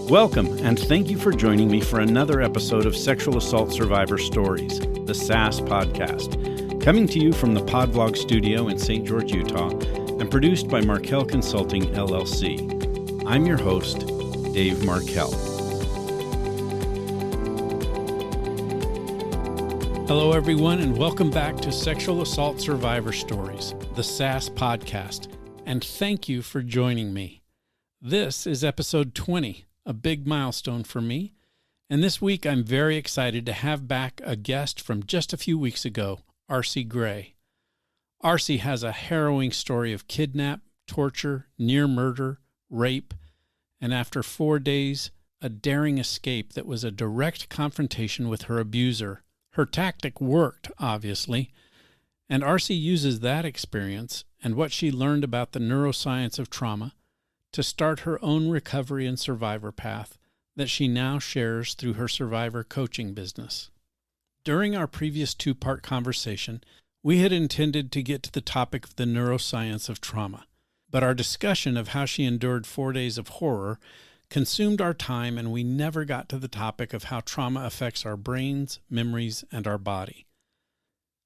Welcome, and thank you for joining me for another episode of Sexual Assault Survivor Stories, the SAS podcast, coming to you from the Podvlog studio in St. George, Utah, and produced by Markel Consulting, LLC. I'm your host, Dave Markel. Hello, everyone, and welcome back to Sexual Assault Survivor Stories, the SAS podcast, and thank you for joining me. This is episode 20. A big milestone for me, and this week I'm very excited to have back a guest from just a few weeks ago, Arci Grey. Arci has a harrowing story of kidnap, torture, near murder, rape, and after 4 days, a daring escape that was a direct confrontation with her abuser. Her tactic worked, obviously, and Arci uses that experience and what she learned about the neuroscience of trauma to start her own recovery and survivor path that she now shares through her survivor coaching business. During our previous two-part conversation, we had intended to get to the topic of the neuroscience of trauma, but our discussion of how she endured 4 days of horror consumed our time, and we never got to the topic of how trauma affects our brains, memories, and our body.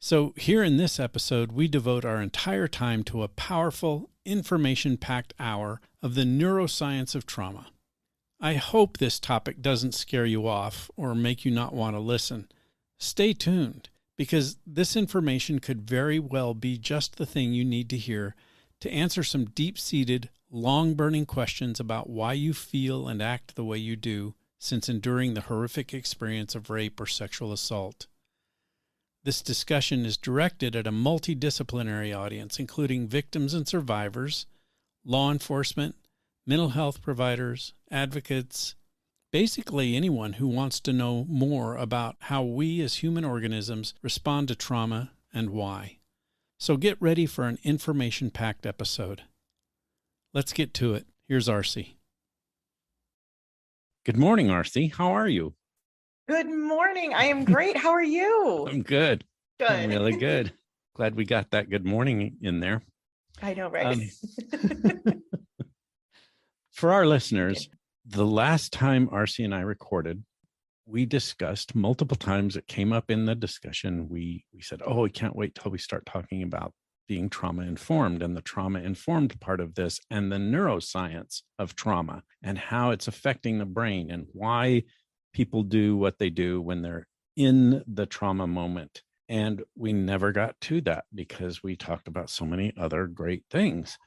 So here in this episode, we devote our entire time to a powerful, information-packed hour of the neuroscience of trauma. I hope this topic doesn't scare you off or make you not want to listen. Stay tuned, because this information could very well be just the thing you need to hear to answer some deep-seated, long-burning questions about why you feel and act the way you do since enduring the horrific experience of rape or sexual assault. This discussion is directed at a multidisciplinary audience, including victims and survivors, law enforcement, mental health providers, advocates, basically anyone who wants to know more about how we as human organisms respond to trauma and why. So get ready for an information-packed episode. Let's get to it. Here's Arci. Good morning, Arci. How are you? Good morning. I am great. How are you? I'm good. Good. I'm really good. Glad we got that good morning in there. I know, right? For our listeners, the last time Arci and I recorded, we discussed multiple times. It came up in the discussion. We said, oh, we can't wait till we start talking about being trauma-informed and the trauma-informed part of this and the neuroscience of trauma and how it's affecting the brain and why people do what they do when they're in the trauma moment. And we never got to that because we talked about so many other great things,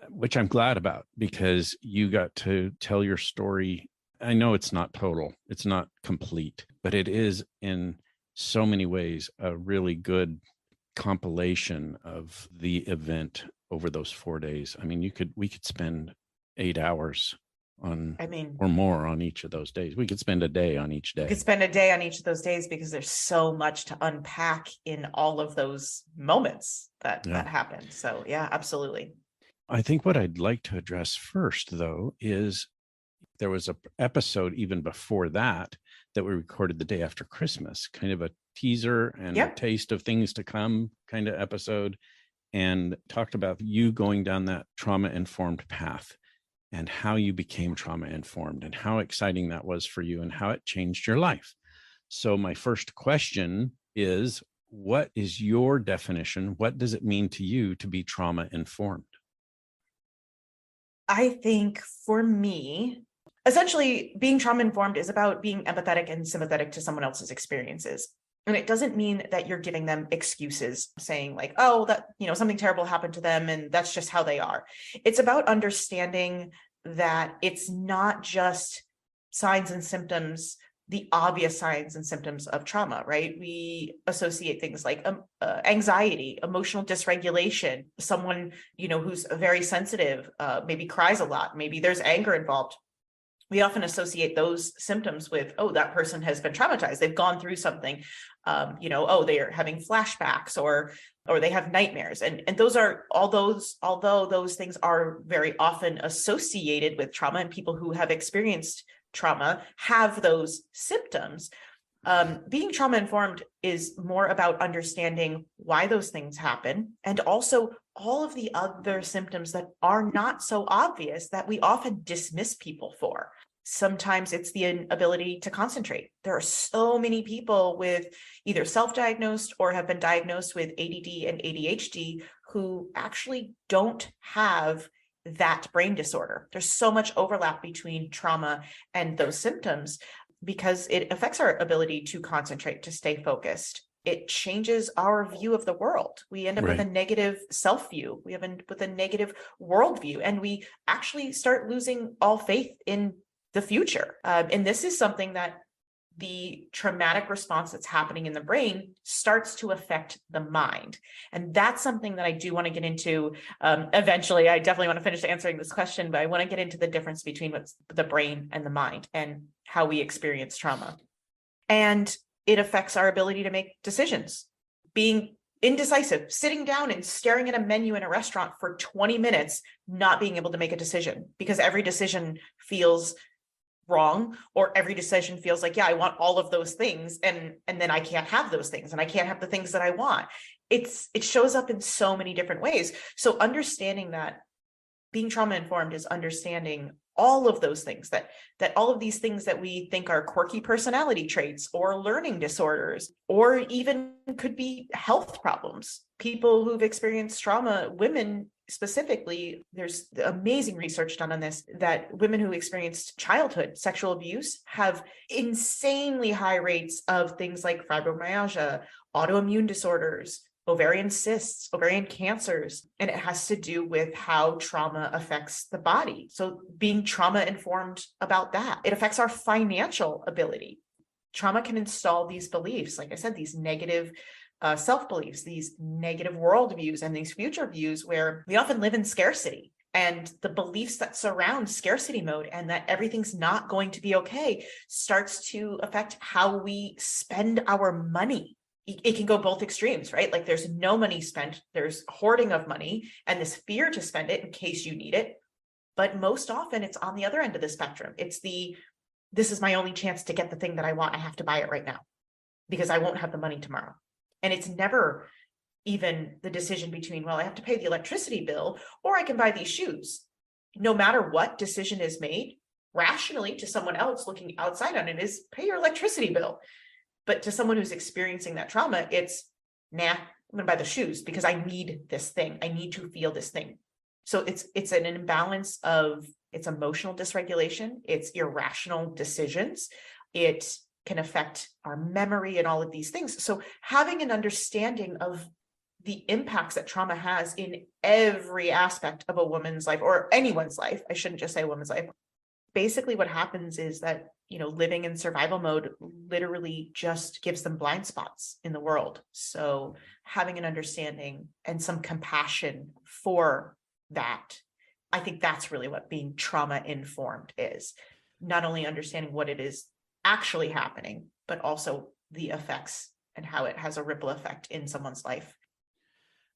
which I'm glad about because you got to tell your story. I know it's not total, it's not complete, but it is in so many ways a really good compilation of the event over those 4 days. I mean, we could spend 8 hours or more on each of those days. We could spend a day on each day. We could spend a day on each of those days because there's so much to unpack in all of those moments that happened. So yeah, absolutely. I think what I'd like to address first, though, is there was an episode even before that we recorded the day after Christmas, kind of a teaser and a taste of things to come kind of episode, and talked about you going down that trauma-informed path and how you became trauma-informed and how exciting that was for you and how it changed your life. So my first question is, what is your definition? What does it mean to you to be trauma-informed? I think for me, essentially being trauma-informed is about being empathetic and sympathetic to someone else's experiences. And it doesn't mean that you're giving them excuses, saying like, oh, that, something terrible happened to them and that's just how they are. It's about understanding that it's not just signs and symptoms, the obvious signs and symptoms of trauma, right? We associate things like anxiety, emotional dysregulation, someone, who's very sensitive, maybe cries a lot, maybe there's anger involved. We often associate those symptoms with, oh, that person has been traumatized. They've gone through something, oh, they are having flashbacks or they have nightmares. And although those things are very often associated with trauma and people who have experienced trauma have those symptoms, being trauma informed is more about understanding why those things happen and also all of the other symptoms that are not so obvious that we often dismiss people for. Sometimes it's the ability to concentrate. There are so many people with either self-diagnosed or have been diagnosed with ADD and ADHD who actually don't have that brain disorder. There's so much overlap between trauma and those symptoms because it affects our ability to concentrate, to stay focused. It changes our view of the world. We end up with a negative self-view. We end up with a negative worldview, and we actually start losing all faith in the future. And this is something that the traumatic response that's happening in the brain starts to affect the mind. And that's something that I do want to get into eventually. I definitely want to finish answering this question, but I want to get into the difference between what's the brain and the mind and how we experience trauma. And it affects our ability to make decisions. Being indecisive, sitting down and staring at a menu in a restaurant for 20 minutes, not being able to make a decision because every decision feels wrong, or every decision feels like, yeah, I want all of those things, and then I can't have those things, and I can't have the things that I want. It shows up in so many different ways. So understanding that being trauma informed is understanding all of those things, that all of these things that we think are quirky personality traits or learning disorders, or even could be health problems. People who've experienced trauma, women specifically, there's amazing research done on this, that women who experienced childhood sexual abuse have insanely high rates of things like fibromyalgia, autoimmune disorders, ovarian cysts, ovarian cancers, and it has to do with how trauma affects the body. So being trauma informed about that, it affects our financial ability. Trauma can install these beliefs, like I said, these negative self-beliefs, these negative worldviews, and these future views where we often live in scarcity. And the beliefs that surround scarcity mode and that everything's not going to be okay starts to affect how we spend our money. It can go both extremes, right? Like there's no money spent, there's hoarding of money and this fear to spend it in case you need it. But most often it's on the other end of the spectrum. It's this is my only chance to get the thing that I want. I have to buy it right now because I won't have the money tomorrow. And it's never even the decision between, well, I have to pay the electricity bill or I can buy these shoes. No matter what decision is made, rationally to someone else looking outside on it is pay your electricity bill. But to someone who's experiencing that trauma, it's, nah, I'm gonna buy the shoes because I need this thing. I need to feel this thing. So it's an imbalance of, it's emotional dysregulation, it's irrational decisions, it can affect our memory and all of these things. So having an understanding of the impacts that trauma has in every aspect of a woman's life or anyone's life, I shouldn't just say a woman's life. Basically what happens is that, living in survival mode literally just gives them blind spots in the world. So having an understanding and some compassion for that, I think that's really what being trauma informed is. Not only understanding what it is actually happening, but also the effects and how it has a ripple effect in someone's life.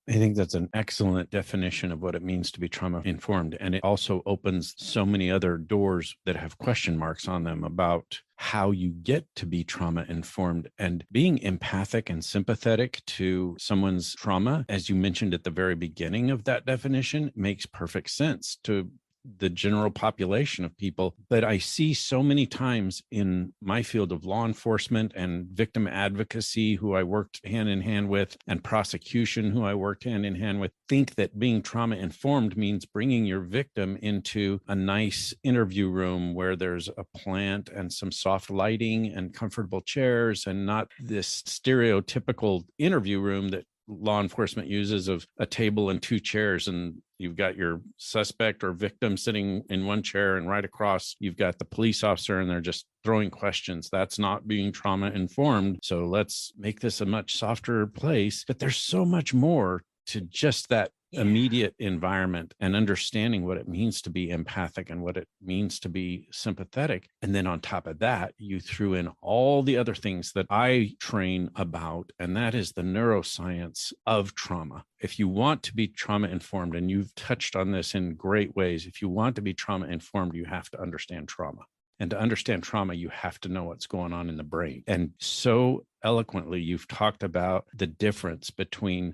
I think that's an excellent definition of what it means to be trauma informed. And it also opens so many other doors that have question marks on them about how you get to be trauma informed. And being empathic and sympathetic to someone's trauma, as you mentioned at the very beginning of that definition, makes perfect sense to the general population of people. But I see so many times in my field of law enforcement and victim advocacy, who I worked hand in hand with, and prosecution, who I worked hand in hand with, think that being trauma informed means bringing your victim into a nice interview room where there's a plant and some soft lighting and comfortable chairs, and not this stereotypical interview room that law enforcement uses of a table and two chairs, and you've got your suspect or victim sitting in one chair, and right across you've got the police officer, and they're just throwing questions. That's not being trauma informed. So let's make this a much softer place. But there's so much more to just that immediate environment and understanding what it means to be empathic and what it means to be sympathetic. And then on top of that, you threw in all the other things that I train about, and that is the neuroscience of trauma. If you want to be trauma informed, and you've touched on this in great ways, if you want to be trauma informed, you have to understand trauma. And to understand trauma, you have to know what's going on in the brain. And so eloquently, you've talked about the difference between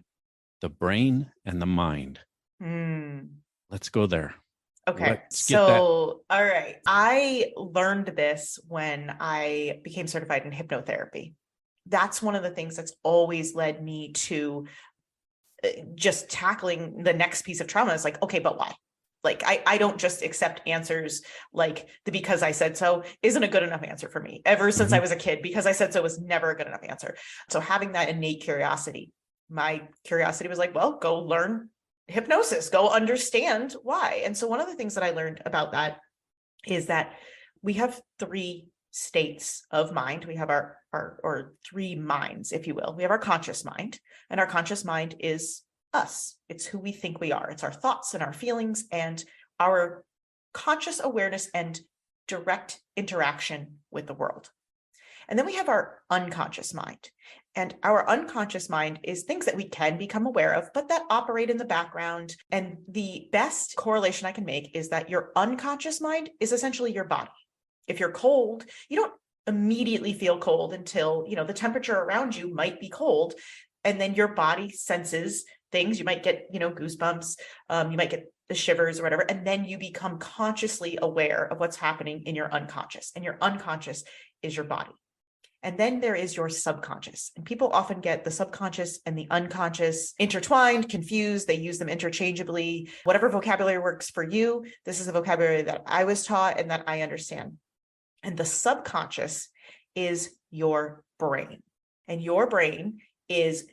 the brain and the mind. Let's go there. Okay. Let's get that. All right. I learned this when I became certified in hypnotherapy. That's one of the things that's always led me to just tackling the next piece of trauma. Is like, okay, but why? Like, I don't just accept answers like the because I said so isn't a good enough answer for me. Ever since I was a kid, because I said so was never a good enough answer. So having that innate curiosity, my curiosity was like, well, go learn hypnosis, go understand why. And so one of the things that I learned about that is that we have three states of mind. We have our or three minds, if you will. We have our conscious mind, and our conscious mind is us. It's who we think we are. It's our thoughts and our feelings and our conscious awareness and direct interaction with the world. And then we have our unconscious mind. And our unconscious mind is things that we can become aware of, but that operate in the background. And the best correlation I can make is that your unconscious mind is essentially your body. If you're cold, you don't immediately feel cold until, the temperature around you might be cold. And then your body senses things. You might get, goosebumps. You might get the shivers or whatever. And then you become consciously aware of what's happening in your unconscious. And your unconscious is your body. And then there is your subconscious. And people often get the subconscious and the unconscious intertwined, confused. They use them interchangeably. Whatever vocabulary works for you, this is a vocabulary that I was taught and that I understand. And the subconscious is your brain. And your brain is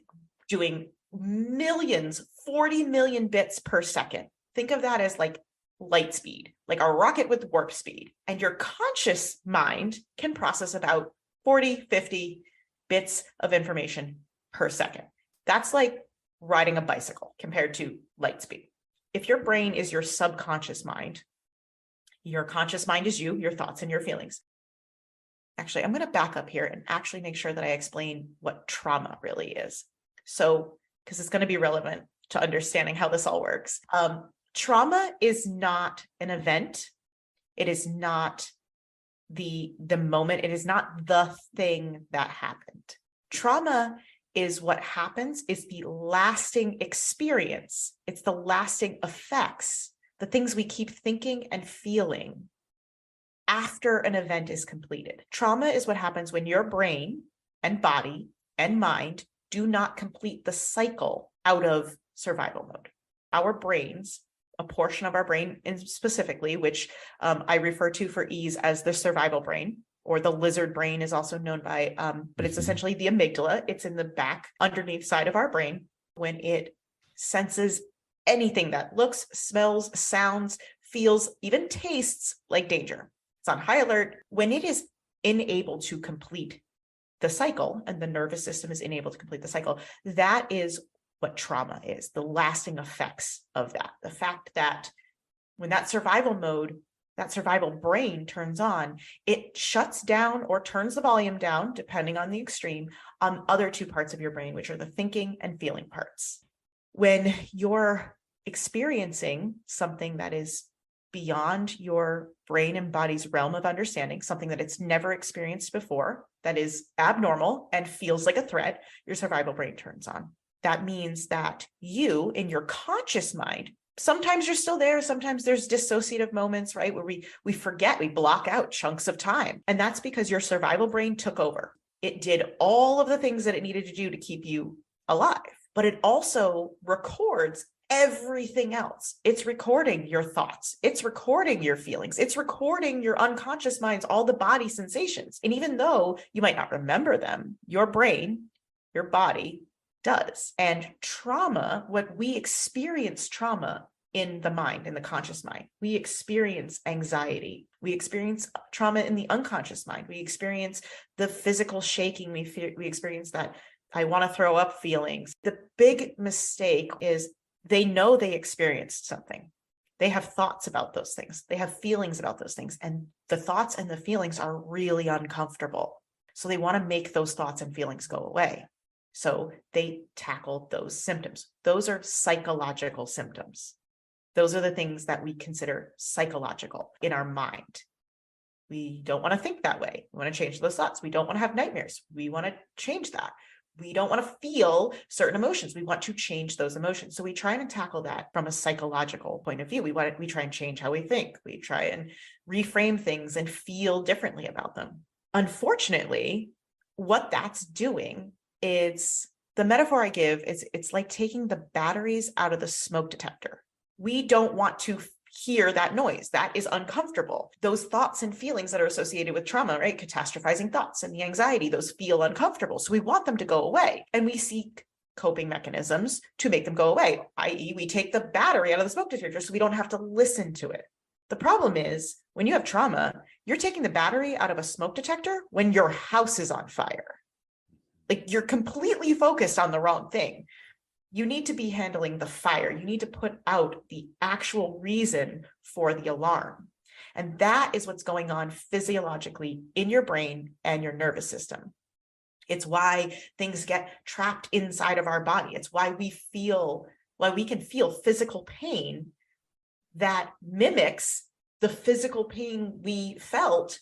doing millions, 40 million bits per second. Think of that as like light speed, like a rocket with warp speed. And your conscious mind can process about 40, 50 bits of information per second. That's like riding a bicycle compared to light speed. If your brain is your subconscious mind, your conscious mind is you, your thoughts and your feelings. Actually, I'm going to back up here and actually make sure that I explain what trauma really is. So, because it's going to be relevant to understanding how this all works. Trauma is not an event. It is not the moment. It is not the thing that happened. Trauma is what happens, is the lasting experience. It's the lasting effects, the things we keep thinking and feeling after an event is completed. Trauma is what happens when your brain and body and mind do not complete the cycle out of survival mode. Our brains, a portion of our brain specifically, which I refer to for ease as the survival brain, or the lizard brain is also known by, but it's essentially the amygdala. It's in the back underneath side of our brain. When it senses anything that looks, smells, sounds, feels, even tastes like danger, it's on high alert. When it is unable to complete the cycle and the nervous system is unable to complete the cycle, that is what trauma is, the lasting effects of that. The fact that when that survival mode, that survival brain turns on, it shuts down or turns the volume down, depending on the extreme, on other two parts of your brain, which are the thinking and feeling parts. When you're experiencing something that is beyond your brain and body's realm of understanding, something that it's never experienced before, that is abnormal and feels like a threat, your survival brain turns on. That means that you, in your conscious mind, sometimes you're still there, sometimes there's dissociative moments, right, where we forget, we block out chunks of time. And that's because your survival brain took over. It did all of the things that it needed to do to keep you alive, but it also records everything else. It's recording your thoughts. It's recording your feelings. It's recording your unconscious mind's, all the body sensations. And even though you might not remember them, your brain, your body does. And trauma, what we experience trauma in the mind, in the conscious mind, we experience anxiety. We experience trauma in the unconscious mind. We experience the physical shaking. We experience that I want to throw up feelings. The big mistake is they know they experienced something. They have thoughts about those things. They have feelings about those things. And the thoughts and the feelings are really uncomfortable. So they want to make those thoughts and feelings go away. So they tackle those symptoms. Those are psychological symptoms. Those are the things that we consider psychological in our mind. We don't want to think that way. We want to change those thoughts. We don't want to have nightmares. We want to change that. We don't want to feel certain emotions. We want to change those emotions. So we try and tackle that from a psychological point of view. We try and change how we think. We try and reframe things and feel differently about them. Unfortunately, what that's doing is, the metaphor I give is, it's like taking the batteries out of the smoke detector. We don't want to hear that noise. That is uncomfortable. Those thoughts and feelings that are associated with trauma, right? Catastrophizing thoughts and the anxiety, those feel uncomfortable. So we want them to go away. And we seek coping mechanisms to make them go away, i.e., we take the battery out of the smoke detector so we don't have to listen to it. The problem is, when you have trauma, you're taking the battery out of a smoke detector when your house is on fire. Like, you're completely focused on the wrong thing. You need to be handling the fire. You need to put out the actual reason for the alarm. And that is what's going on physiologically in your brain and your nervous system. It's why things get trapped inside of our body. It's why we can feel physical pain that mimics the physical pain we felt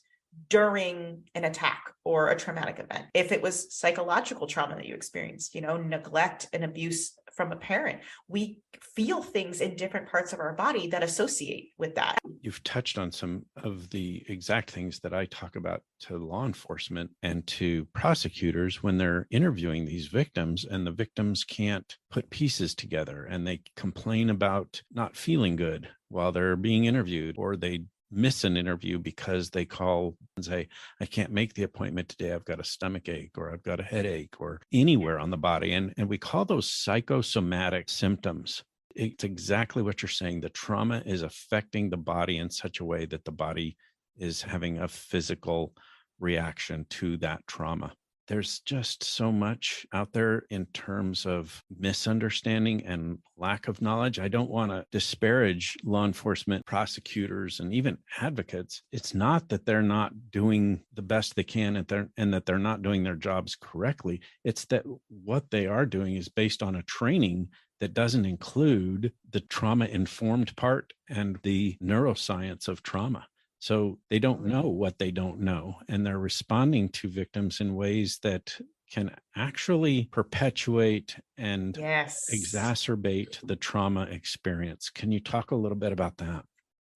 during an attack or a traumatic event. If it was psychological trauma that you experienced, neglect and abuse from a parent, we feel things in different parts of our body that associate with that. You've touched on some of the exact things that I talk about to law enforcement and to prosecutors when they're interviewing these victims, and the victims can't put pieces together and they complain about not feeling good while they're being interviewed, or they miss an interview because they call and say, I can't make the appointment today. I've got a stomach ache, or I've got a headache, or anywhere on the body. And we call those psychosomatic symptoms. It's exactly what you're saying. The trauma is affecting the body in such a way that the body is having a physical reaction to that trauma. There's just so much out there in terms of misunderstanding and lack of knowledge. I don't want to disparage law enforcement, prosecutors, and even advocates. It's not that they're not doing the best they can and that they're not doing their jobs correctly. It's that what they are doing is based on a training that doesn't include the trauma-informed part and the neuroscience of trauma. So they don't know what they don't know, and they're responding to victims in ways that can actually perpetuate and exacerbate the trauma experience. Can you talk a little bit about that?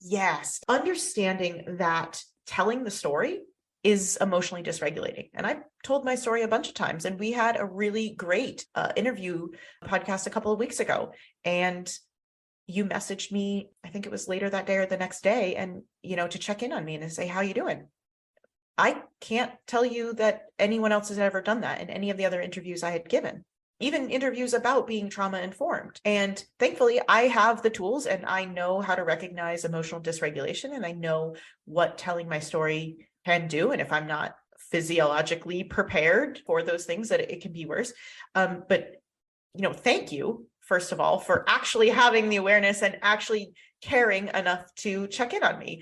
Yes. Understanding that telling the story is emotionally dysregulating. And I've told my story a bunch of times, and we had a really great interview podcast a couple of weeks ago. And you messaged me, I think it was later that day or the next day, and, to check in on me and to say, how you doing? I can't tell you that anyone else has ever done that in any of the other interviews I had given, even interviews about being trauma informed. And thankfully, I have the tools and I know how to recognize emotional dysregulation, and I know what telling my story can do. And if I'm not physiologically prepared for those things, that it can be worse. But thank you, first of all, for actually having the awareness and actually caring enough to check in on me.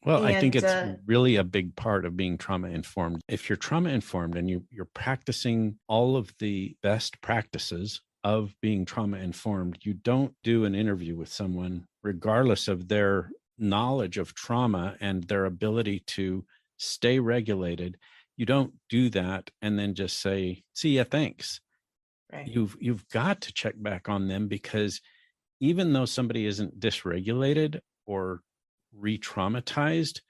Well, I think it's really a big part of being trauma informed. If you're trauma informed and you're practicing all of the best practices of being trauma informed, you don't do an interview with someone, regardless of their knowledge of trauma and their ability to stay regulated. You don't do that and then just say, see ya, thanks. Right. You've got to check back on them, because even though somebody isn't dysregulated or re-traumatized,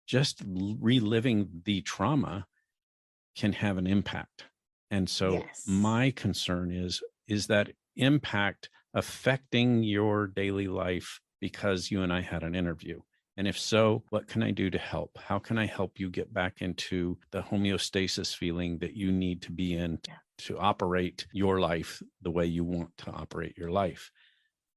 just reliving the trauma can have an impact. And so my concern is that impact affecting your daily life because you and I had an interview? And if so, what can I do to help? How can I help you get back into the homeostasis feeling that you need to be in to operate your life the way you want to operate your life?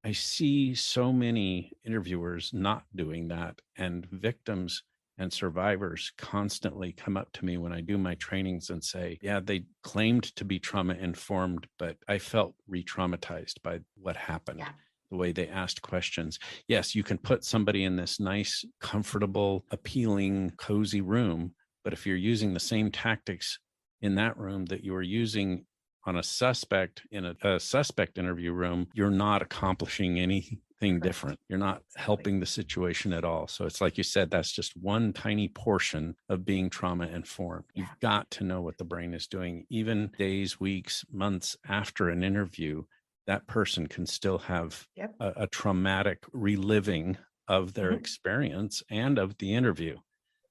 I see so many interviewers not doing that, and victims and survivors constantly come up to me when I do my trainings and say, yeah, they claimed to be trauma informed, but I felt re-traumatized by what happened. Yeah. The way they asked questions. Yes, you can put somebody in this nice, comfortable, appealing, cozy room, but if you're using the same tactics in that room that you are using on a suspect in a suspect interview room, you're not accomplishing anything anything different. You're not helping the situation at all. So it's like you said, that's just one tiny portion of being trauma informed. Yeah. You've got to know what the brain is doing. Even days, weeks, months after an interview, that person can still have a traumatic reliving of their experience and of the interview.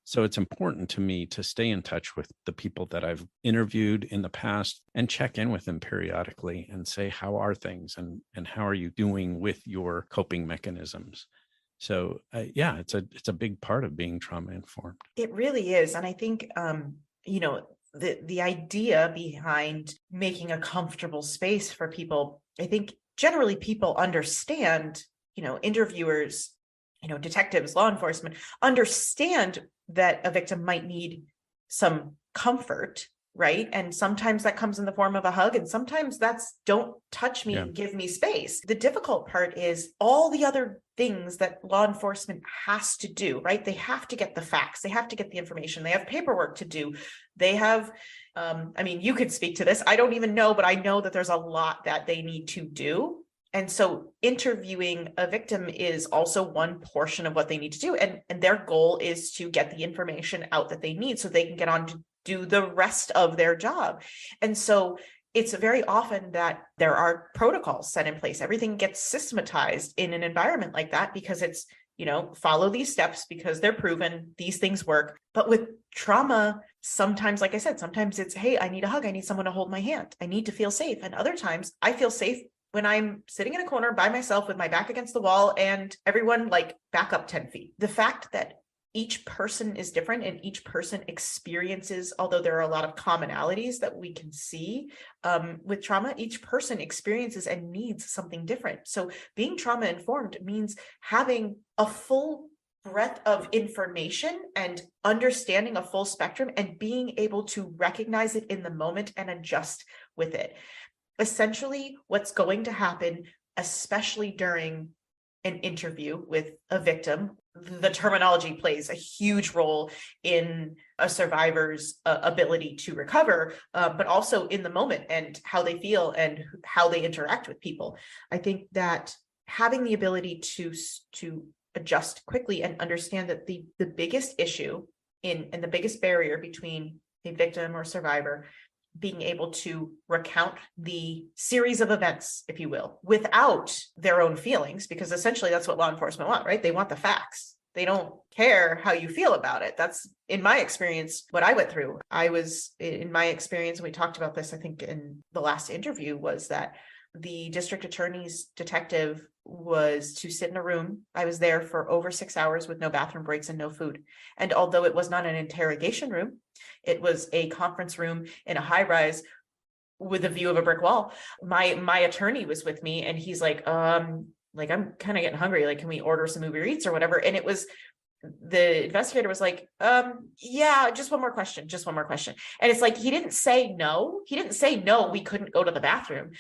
So it's important to me to stay in touch with the people that I've interviewed in the past and check in with them periodically and say, how are things and how are you doing with your coping mechanisms? So it's a big part of being trauma informed. It really is. And I think, the idea behind making a comfortable space for people, I think generally people understand, interviewers, detectives, law enforcement understand that a victim might need some comfort, right? And sometimes that comes in the form of a hug, and sometimes that's don't touch me, give me space. The difficult part is all the other things that law enforcement has to do, right? They have to get the facts, they have to get the information, they have paperwork to do. They have, you could speak to this. I don't even know, but I know that there's a lot that they need to do. And so interviewing a victim is also one portion of what they need to do. And their goal is to get the information out that they need so they can get on to do the rest of their job. And so it's very often that there are protocols set in place. Everything gets systematized in an environment like that because it's, follow these steps because they're proven, these things work. But with trauma, sometimes, like I said, sometimes it's, hey, I need a hug. I need someone to hold my hand. I need to feel safe. And other times I feel safe when I'm sitting in a corner by myself with my back against the wall and everyone back up 10 feet. The fact that each person is different and each person experiences, although there are a lot of commonalities that we can see with trauma, each person experiences and needs something different. So being trauma informed means having a full breadth of information and understanding a full spectrum and being able to recognize it in the moment and adjust with it. Essentially, what's going to happen, especially during an interview with a victim, the terminology plays a huge role in a survivor's ability to recover, but also in the moment and how they feel and how they interact with people. I think that having the ability to adjust quickly and understand that the biggest issue and the biggest barrier between a victim or survivor being able to recount the series of events, if you will, without their own feelings, because essentially that's what law enforcement want, right? They want the facts. They don't care how you feel about it. That's, in my experience, what I went through. In my experience, and we talked about this, I think, in the last interview, was that the district attorney's detective was to sit in a room. I was there for over 6 hours with no bathroom breaks and no food. And although it was not an interrogation room, it was a conference room in a high rise with a view of a brick wall. My attorney was with me and he's like, I'm kind of getting hungry. Like, can we order some Uber Eats or whatever? And it was, the investigator was like, yeah, just one more question. And it's like, he didn't say no. We couldn't go to the bathroom.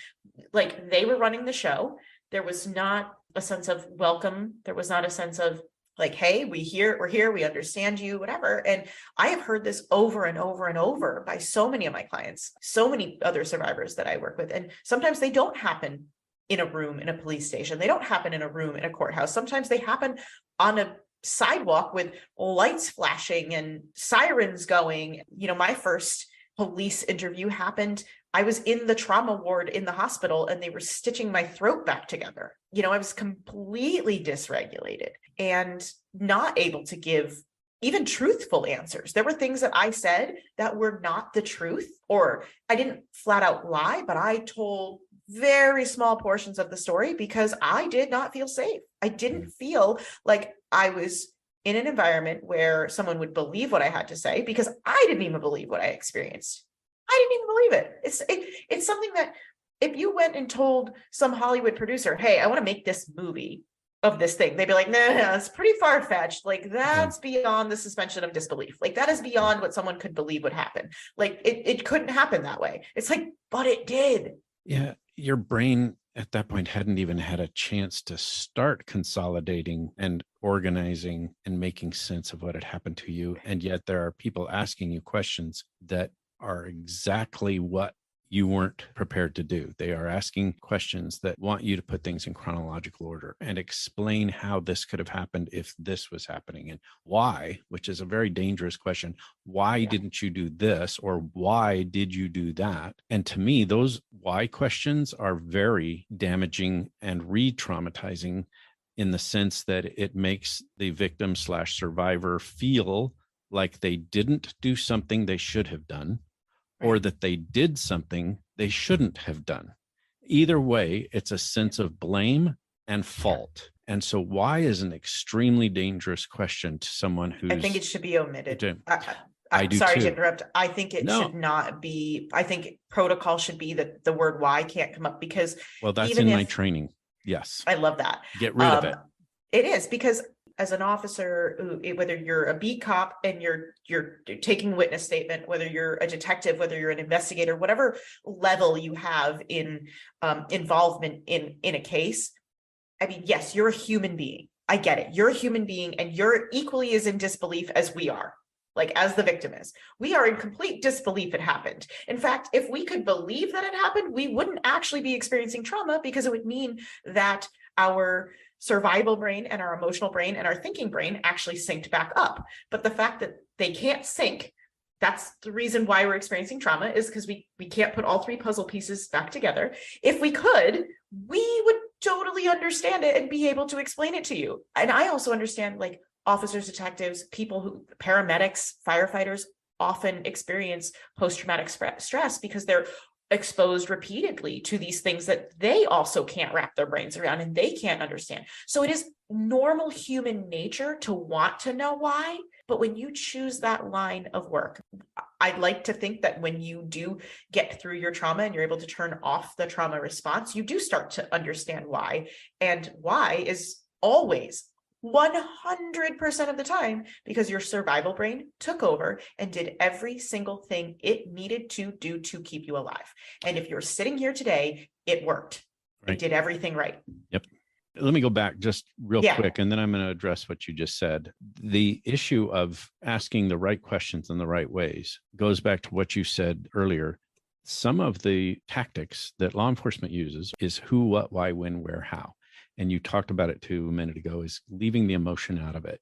Like, they were running the show. There was not a sense of welcome. There was not a sense of like, hey, we're here, we understand you, whatever. And I have heard this over and over and over by so many of my clients, so many other survivors that I work with. And sometimes they don't happen in a room in a police station. They don't happen in a room in a courthouse. Sometimes they happen on a sidewalk with lights flashing and sirens going. My first police interview happened, I was in the trauma ward in the hospital and they were stitching my throat back together. I was completely dysregulated and not able to give even truthful answers. There were things that I said that were not the truth, or I didn't flat out lie, but I told very small portions of the story because I did not feel safe. I didn't feel like I was in an environment where someone would believe what I had to say because I didn't even believe what I experienced. I didn't even believe it. It's something that if you went and told some Hollywood producer, hey, I want to make this movie of this thing, they'd be like, no, it's pretty far-fetched. Like, that's beyond the suspension of disbelief. Like, that is beyond what someone could believe would happen. Like, it couldn't happen that way. It's like, but it did. Yeah. Your brain at that point hadn't even had a chance to start consolidating and organizing and making sense of what had happened to you. And yet there are people asking you questions that are exactly what you weren't prepared to do. They are asking questions that want you to put things in chronological order and explain how this could have happened if this was happening and why, which is a very dangerous question. Why didn't you do this? Or why did you do that? And to me, those why questions are very damaging and re-traumatizing in the sense that it makes the victim / survivor feel like they didn't do something they should have done, or that they did something they shouldn't have done. Either way, it's a sense of blame and fault. And so why is an extremely dangerous question to someone who's... I think it should be omitted. I do sorry too. to interrupt. I think it should not be. I think protocol should be that the word why can't come up because... Well, that's in my training. Yes. I love that. Get rid of it. It is because as an officer, whether you're a beat cop and you're taking witness statement, whether you're a detective, whether you're an investigator, whatever level you have in involvement in a case, I mean, yes, you're a human being. I get it. You're a human being and you're equally as in disbelief as we are, like as the victim is. We are in complete disbelief it happened. In fact, if we could believe that it happened, we wouldn't actually be experiencing trauma because it would mean that our survival brain and our emotional brain and our thinking brain actually synced back up. But the fact that they can't sync, that's the reason why we're experiencing trauma, is because we can't put all three puzzle pieces back together. If we could, we would totally understand it and be able to explain it to you. And I also understand, like, officers, detectives, people who, paramedics, firefighters often experience post-traumatic stress because they're exposed repeatedly to these things that they also can't wrap their brains around and they can't understand. So it is normal human nature to want to know why. But when you choose that line of work, I'd like to think that when you do get through your trauma and you're able to turn off the trauma response, you do start to understand why. And why is always 100% of the time because your survival brain took over and did every single thing it needed to do to keep you alive. And if you're sitting here today, it worked. Right. It did everything right. Yep. Let me go back just real quick, and then I'm going to address what you just said. The issue of asking the right questions in the right ways goes back to what you said earlier. Some of the tactics that law enforcement uses is who, what, why, when, where, how. And you talked about it too a minute ago, is leaving the emotion out of it.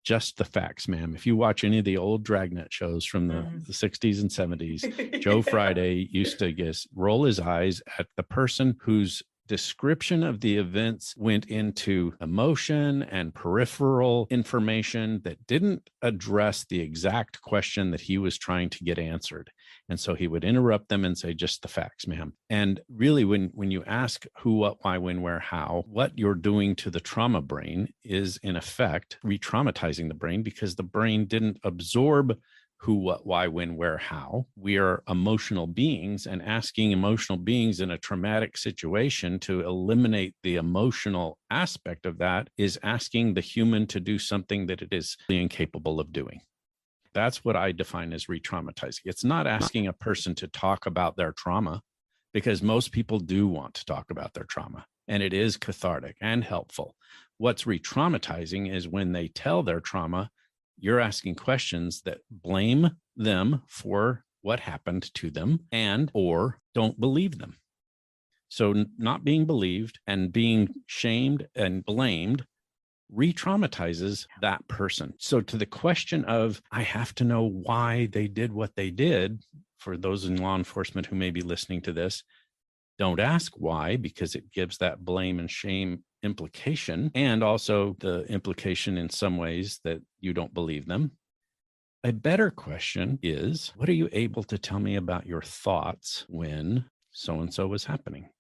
Just the facts, ma'am. If you watch any of the old Dragnet shows from the 60s and 70s, Joe Friday used to roll his eyes at the person whose description of the events went into emotion and peripheral information that didn't address the exact question that he was trying to get answered. And so he would interrupt them and say, just the facts, ma'am. And really, when you ask who, what, why, when, where, how, what you're doing to the trauma brain is in effect re-traumatizing the brain because the brain didn't absorb who, what, why, when, where, how. We are emotional beings, and asking emotional beings in a traumatic situation to eliminate the emotional aspect of that is asking the human to do something that it is incapable of doing. That's what I define as re-traumatizing. It's not asking a person to talk about their trauma, because most people do want to talk about their trauma, and it is cathartic and helpful. What's re-traumatizing is when they tell their trauma, you're asking questions that blame them for what happened to them and or don't believe them. So not being believed and being shamed and blamed re-traumatizes that person. So to the question of, I have to know why they did what they did, for those in law enforcement who may be listening to this, don't ask why, because it gives that blame and shame implication, and also the implication in some ways that you don't believe them. A better question is, what are you able to tell me about your thoughts when so-and-so was happening?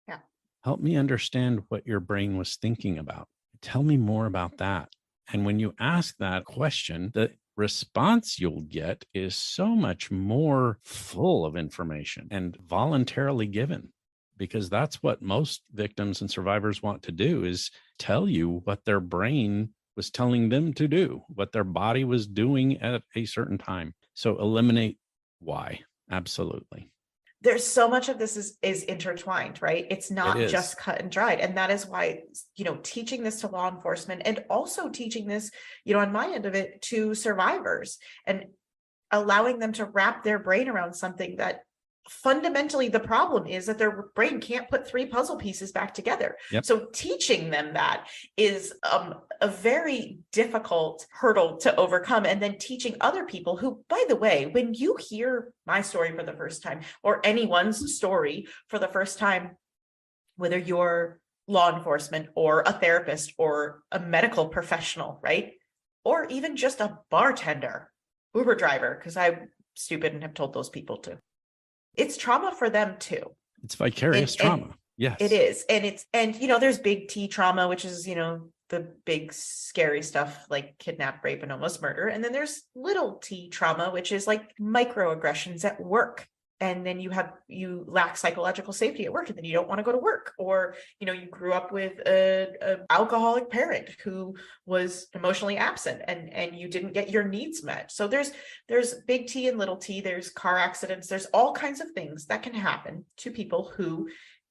Yeah. Help me understand what your brain was thinking about. Tell me more about that. And when you ask that question, the response you'll get is so much more full of information and voluntarily given, because that's what most victims and survivors want to do, is tell you what their brain was telling them to do, what their body was doing at a certain time. So eliminate why. Absolutely. There's so much of this is intertwined, right? It's not just cut and dried. And that is why, teaching this to law enforcement, and also teaching this, on my end of it, to survivors, and allowing them to wrap their brain around something that fundamentally, the problem is that their brain can't put three puzzle pieces back together. Yep. So teaching them that is a very difficult hurdle to overcome. And then teaching other people who, by the way, when you hear my story for the first time, or anyone's story for the first time, whether you're law enforcement or a therapist or a medical professional, right? Or even just a bartender, Uber driver, because I'm stupid and have told those people to. It's trauma for them too. It's vicarious trauma. Yes, it is. And there's big T trauma, which is, the big scary stuff like kidnap, rape, and almost murder. And then there's little T trauma, which is like microaggressions at work. And then you lack psychological safety at work, and then you don't want to go to work. Or, you grew up with a alcoholic parent who was emotionally absent and you didn't get your needs met. So there's big T and little t, there's car accidents, there's all kinds of things that can happen to people who,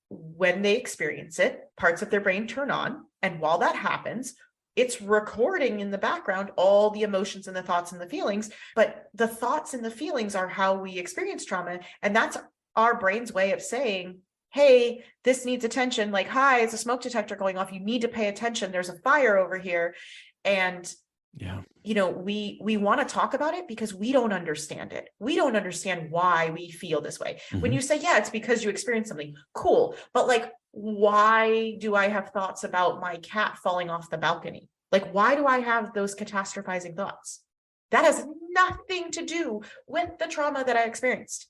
when they experience it, parts of their brain turn on. And while that happens, it's recording in the background all the emotions and the thoughts and the feelings, but the thoughts and the feelings are how we experience trauma. And that's our brain's way of saying, hey, this needs attention. Like, hi, it's a smoke detector going off. You need to pay attention. There's a fire over here. And, we want to talk about it because we don't understand it. We don't understand why we feel this way. Mm-hmm. When you say, yeah, it's because you experienced something, cool. But like, why do I have thoughts about my cat falling off the balcony? Like, why do I have those catastrophizing thoughts? That has nothing to do with the trauma that I experienced.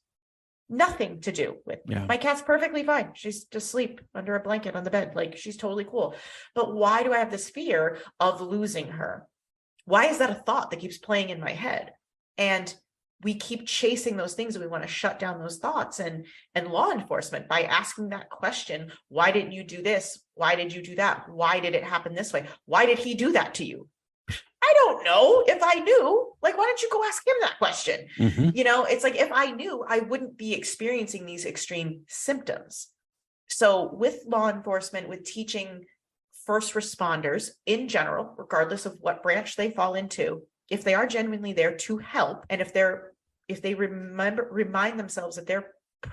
Nothing to do with my cat's perfectly fine. She's asleep under a blanket on the bed. Like, she's totally cool. But why do I have this fear of losing her? Why is that a thought that keeps playing in my head? And we keep chasing those things, and we want to shut down those thoughts. And law enforcement, by asking that question, why didn't you do this? Why did you do that? Why did it happen this way? Why did he do that to you? I don't know. If I knew, like, why don't you go ask him that question? Mm-hmm. It's like, if I knew, I wouldn't be experiencing these extreme symptoms. So with law enforcement, with teaching first responders in general, regardless of what branch they fall into, if they are genuinely there to help, and if they remind themselves that their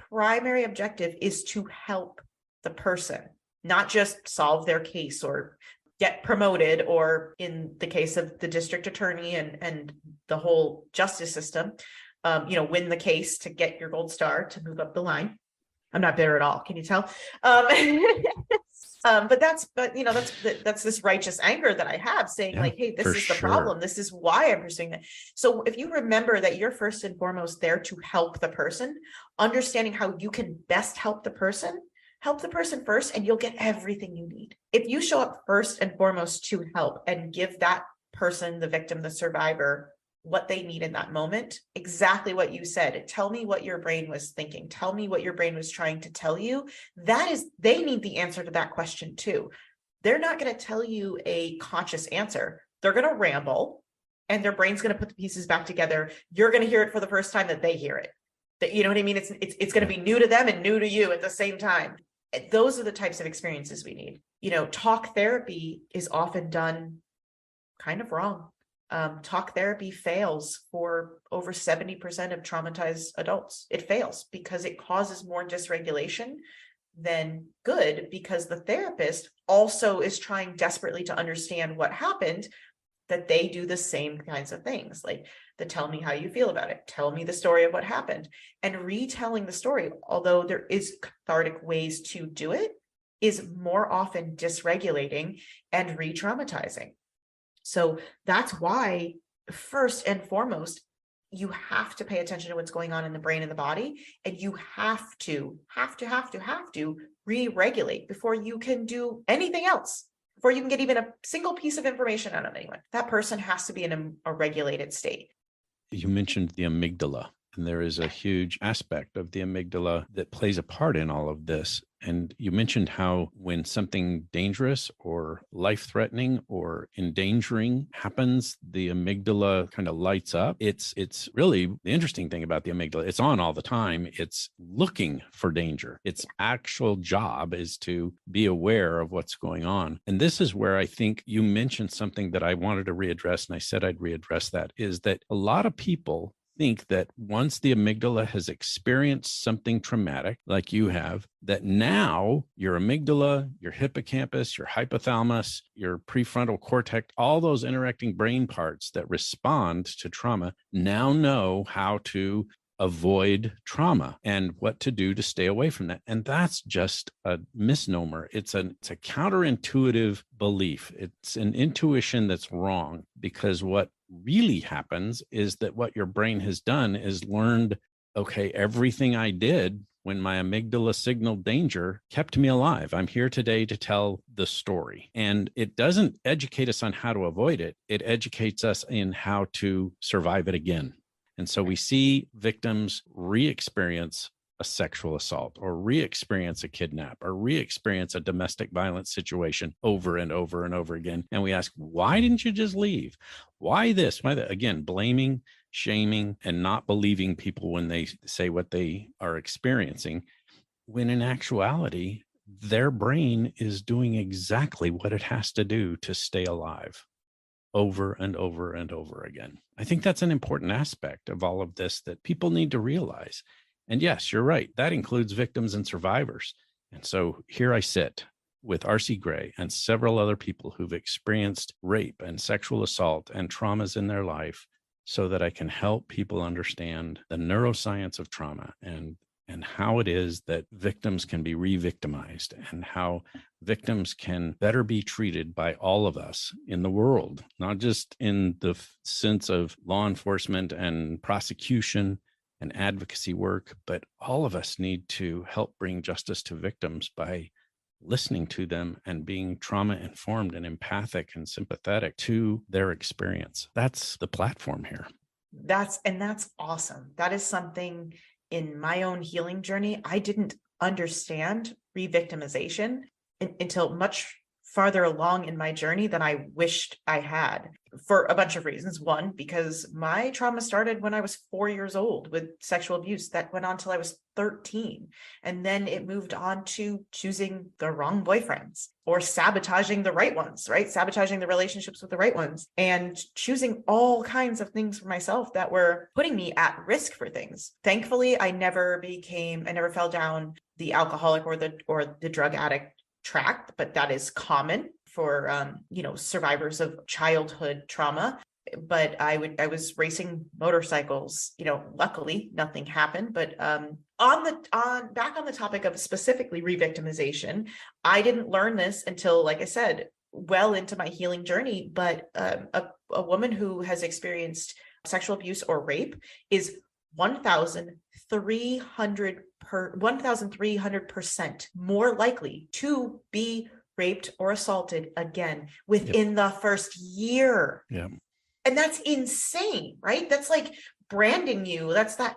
primary objective is to help the person, not just solve their case or get promoted, or in the case of the district attorney and the whole justice system, win the case to get your gold star to move up the line. I'm not bitter at all. Can you tell? But that's this righteous anger that I have, saying like, hey, this is the problem. This is why I'm pursuing that. So if you remember that you're first and foremost there to help the person, understanding how you can best help the person first, and you'll get everything you need. If you show up first and foremost to help and give that person, the victim, the survivor, what they need in that moment, exactly what you said. Tell me what your brain was thinking. Tell me what your brain was trying to tell you. They need the answer to that question too. They're not going to tell you a conscious answer. They're going to ramble, and their brain's going to put the pieces back together. You're going to hear it for the first time that they hear it. You know what I mean? It's going to be new to them and new to you at the same time. Those are the types of experiences we need. Talk therapy is often done kind of wrong. Talk therapy fails for over 70% of traumatized adults. It fails because it causes more dysregulation than good, because the therapist also is trying desperately to understand what happened, that they do the same kinds of things, like tell me how you feel about it. Tell me the story of what happened. And retelling the story, although there is cathartic ways to do it, is more often dysregulating and re-traumatizing. So that's why, first and foremost, you have to pay attention to what's going on in the brain and the body, and you have to re-regulate before you can do anything else, before you can get even a single piece of information out of anyone. That person has to be in a regulated state. You mentioned the amygdala, and there is a huge aspect of the amygdala that plays a part in all of this. And you mentioned how when something dangerous or life-threatening or endangering happens, the amygdala kind of lights up. It's really the interesting thing about the amygdala. It's on all the time. It's looking for danger. Its actual job is to be aware of what's going on. And this is where I think you mentioned something that I wanted to readdress, and I said I'd readdress that, is that a lot of people think that once the amygdala has experienced something traumatic, like you have, that now your amygdala, your hippocampus, your hypothalamus, your prefrontal cortex, all those interacting brain parts that respond to trauma now know how to avoid trauma and what to do to stay away from that. And that's just a misnomer. It's a counterintuitive belief. It's an intuition that's wrong, because what really happens is that what your brain has done is learned, okay, everything I did when my amygdala signaled danger kept me alive. I'm here today to tell the story. And it doesn't educate us on how to avoid it. It educates us in how to survive it again. And so we see victims re-experience a sexual assault or re-experience a kidnap or re-experience a domestic violence situation over and over and over again. And we ask, why didn't you just leave? Why this? Why that? Again, blaming, shaming, and not believing people when they say what they are experiencing, when in actuality, their brain is doing exactly what it has to do to stay alive over and over and over again. I think that's an important aspect of all of this that people need to realize. And yes, you're right. That includes victims and survivors. And so here I sit with Arci Grey and several other people who've experienced rape and sexual assault and traumas in their life, so that I can help people understand the neuroscience of trauma and how it is that victims can be re-victimized and how victims can better be treated by all of us in the world, not just in the sense of law enforcement and prosecution and advocacy work, but all of us need to help bring justice to victims by listening to them and being trauma informed and empathic and sympathetic to their experience. That's the platform here. That's awesome. That is something in my own healing journey. I didn't understand re-victimization until much farther along in my journey than I wished I had, for a bunch of reasons. One, because my trauma started when I was 4 years old with sexual abuse that went on till I was 13. And then it moved on to choosing the wrong boyfriends or sabotaging the right ones, right? Sabotaging the relationships with the right ones and choosing all kinds of things for myself that were putting me at risk for things. Thankfully, I never fell down the alcoholic or the drug addict track, but that is common for survivors of childhood trauma. But I was racing motorcycles, luckily nothing happened. But back on the topic of specifically re-victimization, I didn't learn this until, like I said, well into my healing journey. But a woman who has experienced sexual abuse or rape is 1,300% more likely to be raped or assaulted again within the first year. Yeah. And that's insane, right? That's like branding you. That's the,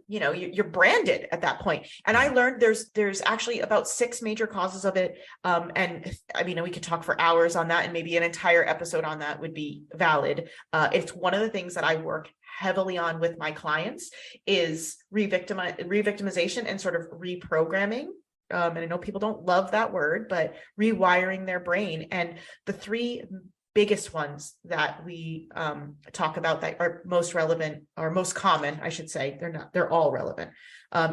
you're branded at that point. And I learned there's actually about 6 major causes of it. And I mean, we could talk for hours on that, and maybe an entire episode on that would be valid. It's one of the things that I work heavily on with my clients is re-victimization and sort of reprogramming. And I know people don't love that word, but rewiring their brain. And the 3 biggest ones that we talk about that are most relevant or most common, I should say, they're all relevant,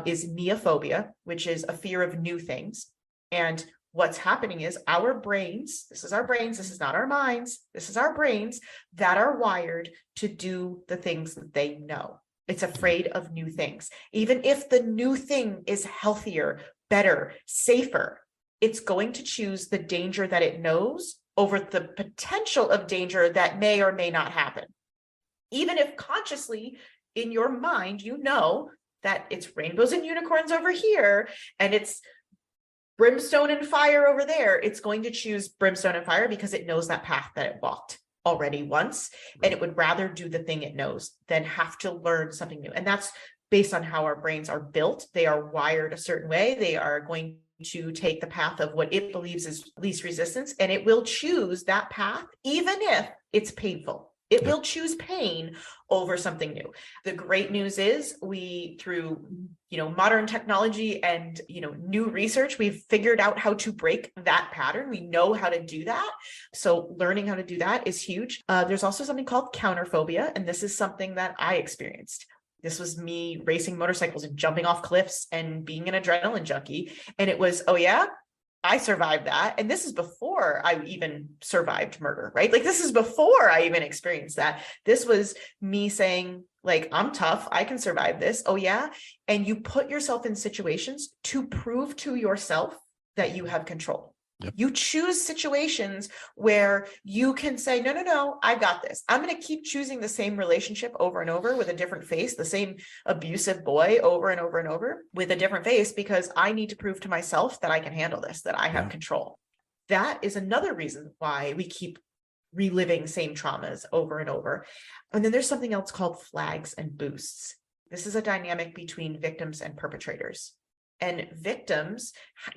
is neophobia, which is a fear of new things. And what's happening is our brains, this is our brains, this is not our minds, this is our brains that are wired to do the things that they know. It's afraid of new things. Even if the new thing is healthier, better, safer, it's going to choose the danger that it knows over the potential of danger that may or may not happen. Even if consciously in your mind, you know that it's rainbows and unicorns over here, and it's brimstone and fire over there, it's going to choose brimstone and fire because it knows that path that it walked already once, and it would rather do the thing it knows than have to learn something new. And that's based on how our brains are built. They are wired a certain way. They are going to take the path of what it believes is least resistance, and it will choose that path even if it's painful. It will choose pain over something new. The great news is we, through, modern technology and, new research, we've figured out how to break that pattern. We know how to do that. So learning how to do that is huge. There's also something called counterphobia. And this is something that I experienced. This was me racing motorcycles and jumping off cliffs and being an adrenaline junkie. And it was, oh yeah, I survived that. And this is before I even survived murder, right? Like this is before I even experienced that. This was me saying, like, I'm tough. I can survive this. Oh yeah. And you put yourself in situations to prove to yourself that you have control. Yep. You choose situations where you can say, no, I've got this. I'm going to keep choosing the same relationship over and over with a different face, the same abusive boy over and over and over with a different face, because I need to prove to myself that I can handle this, that I have control. That is another reason why we keep reliving same traumas over and over. And then there's something else called flags and boosts. This is a dynamic between victims and perpetrators. And victims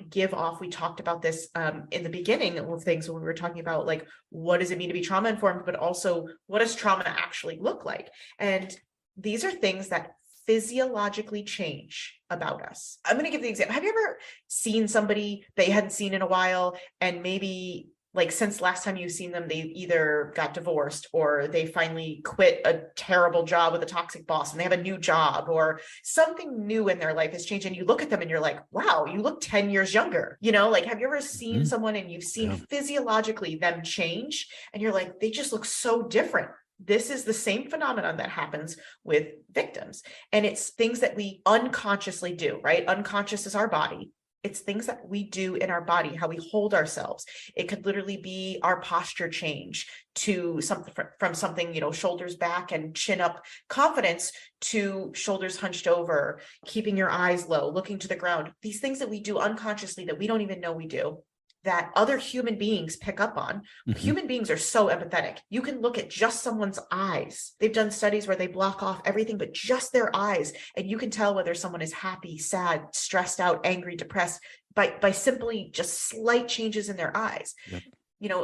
give off, we talked about this in the beginning of things when we were talking about, like, what does it mean to be trauma informed, but also what does trauma actually look like? And these are things that physiologically change about us. I'm going to give the example. Have you ever seen somebody that you hadn't seen in a while, and maybe like since last time you've seen them, they either got divorced or they finally quit a terrible job with a toxic boss and they have a new job, or something new in their life has changed, and you look at them and you're like, wow, you look 10 years younger. Like, have you ever seen someone and you've seen physiologically them change and you're like, they just look so different? This is the same phenomenon that happens with victims. And it's things that we unconsciously do, right? Unconscious is our body. It's things that we do in our body, how we hold ourselves. It could literally be our posture change to something from something, shoulders back and chin up confidence to shoulders hunched over, keeping your eyes low, looking to the ground. These things that we do unconsciously that we don't even know we do, that other human beings pick up on. Human beings are so empathetic. You can look at just someone's eyes. They've done studies where they block off everything but just their eyes, and you can tell whether someone is happy, sad, stressed out, angry, depressed by simply just slight changes in their eyes. Yep.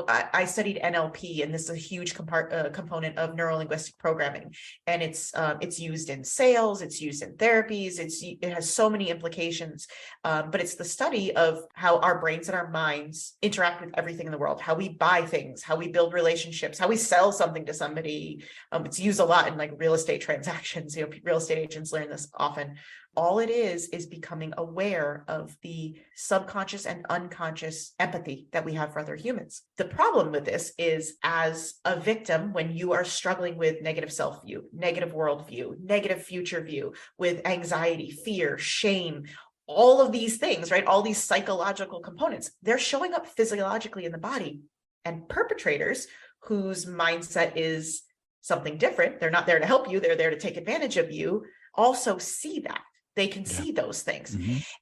I studied NLP, and this is a huge component of neurolinguistic programming, and it's used in sales, it's used in therapies, it has so many implications, but it's the study of how our brains and our minds interact with everything in the world, how we buy things, how we build relationships, how we sell something to somebody. It's used a lot in like real estate transactions. Real estate agents learn this often. All it is becoming aware of the subconscious and unconscious empathy that we have for other humans. The problem with this is, as a victim, when you are struggling with negative self-view, negative worldview, negative future view, with anxiety, fear, shame, all of these things, right? All these psychological components, they're showing up physiologically in the body. And perpetrators whose mindset is something different, they're not there to help you, they're there to take advantage of you, also see that. They can see those things.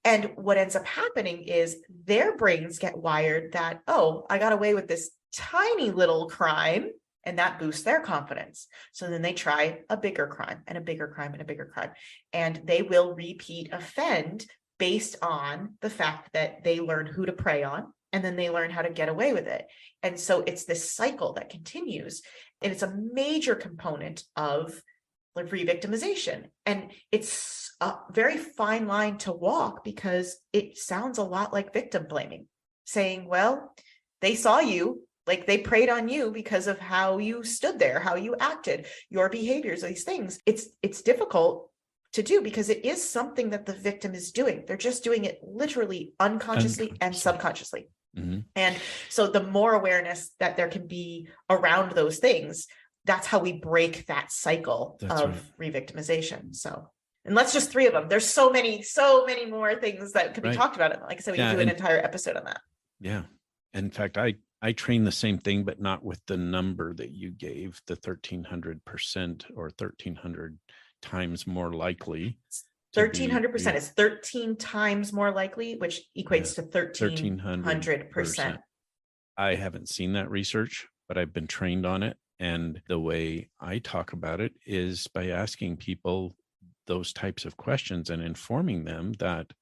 And what ends up happening is their brains get wired that, oh, I got away with this tiny little crime, and that boosts their confidence. So then they try a bigger crime and a bigger crime and a bigger crime. And they will repeat offend based on the fact that they learn who to prey on, and then they learn how to get away with it. And so it's this cycle that continues. And it's a major component of like re-victimization. And it's a very fine line to walk, because it sounds a lot like victim blaming, saying, well, they saw you, like they preyed on you because of how you stood there, how you acted, your behaviors, these things. It's difficult to do because it is something that the victim is doing. They're just doing it literally unconsciously and subconsciously. And so the more awareness that there can be around those things, that's how we break that cycle of re-victimization. So, and that's just 3 of them. There's so many more things that could be talked about. Like I said, we can do an entire episode on that. Yeah. In fact, I train the same thing, but not with the number that you gave, the 1300% or 1300 times more likely. 1300% is 13 times more likely, which equates to 1300%. I haven't seen that research, but I've been trained on it. And the way I talk about it is by asking people those types of questions and informing them that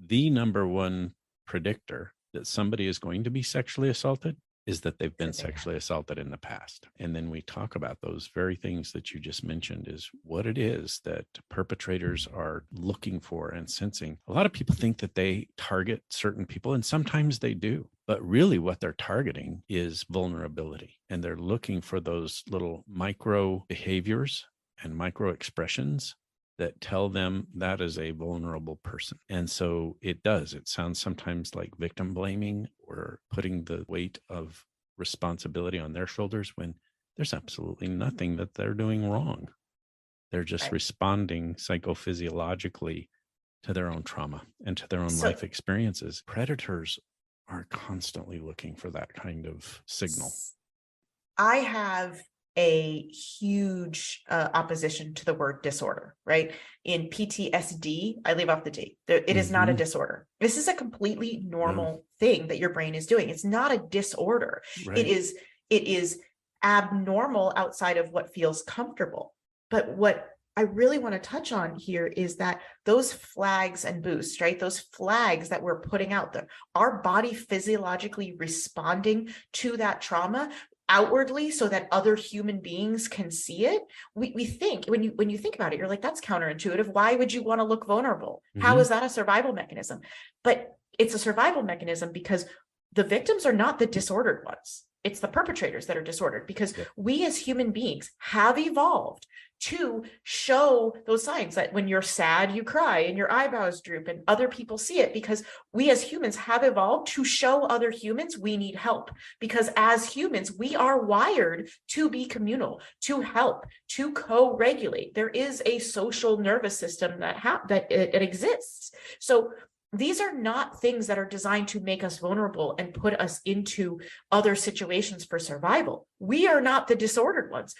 the number one predictor that somebody is going to be sexually assaulted is that they've been That they have. sexually assaulted in the past. And then we talk about those very things that you just mentioned is what it is that perpetrators are looking for and sensing. A lot of people think that they target certain people, and sometimes they do. But really what they're targeting is vulnerability. And they're looking for those little micro behaviors and micro expressions that tell them that is a vulnerable person. And so it sounds sometimes like victim blaming or putting the weight of responsibility on their shoulders when there's absolutely nothing that they're doing wrong. They're just Right. responding psychophysiologically to their own trauma and to their own life experiences. Predators are constantly looking for that kind of signal. I have a huge opposition to the word disorder, right? In PTSD, I leave off the D. It is not a disorder. This is a completely normal thing that your brain is doing. It's not a disorder. Right. It is abnormal outside of what feels comfortable. But what I really want to touch on here is that those flags and boosts, right? Those flags that we're putting out there, our body physiologically responding to that trauma outwardly so that other human beings can see it. We think when you think about it, you're like, that's counterintuitive. Why would you want to look vulnerable? How is that a survival mechanism? But it's a survival mechanism because the victims are not the disordered ones. It's the perpetrators that are disordered because we as human beings have evolved to show those signs that when you're sad, you cry and your eyebrows droop and other people see it because we as humans have evolved to show other humans we need help because as humans, we are wired to be communal, to help, to co-regulate. There is a social nervous system that it exists. So these are not things that are designed to make us vulnerable and put us into other situations for survival. We are not the disordered ones.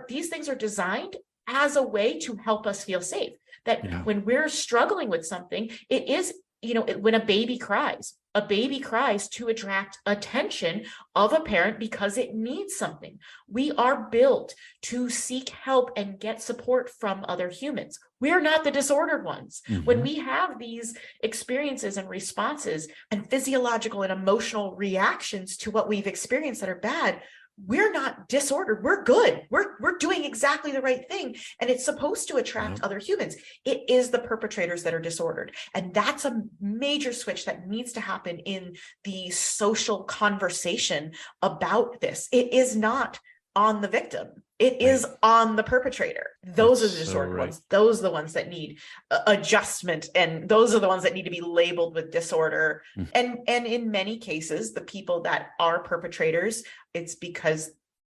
These things are designed as a way to help us feel safe. That when we're struggling with something, it is, when a baby cries to attract attention of a parent because it needs something. We are built to seek help and get support from other humans. We're not the disordered ones. When we have these experiences and responses and physiological and emotional reactions to what we've experienced that are bad, we're not disordered. We're good. We're doing exactly the right thing. And it's supposed to attract other humans. It is the perpetrators that are disordered. And that's a major switch that needs to happen in the social conversation about this. It is not on the victim. It is on the perpetrator. Those are the disordered ones. Those are the ones that need adjustment. And those are the ones that need to be labeled with disorder. And in many cases, the people that are perpetrators, it's because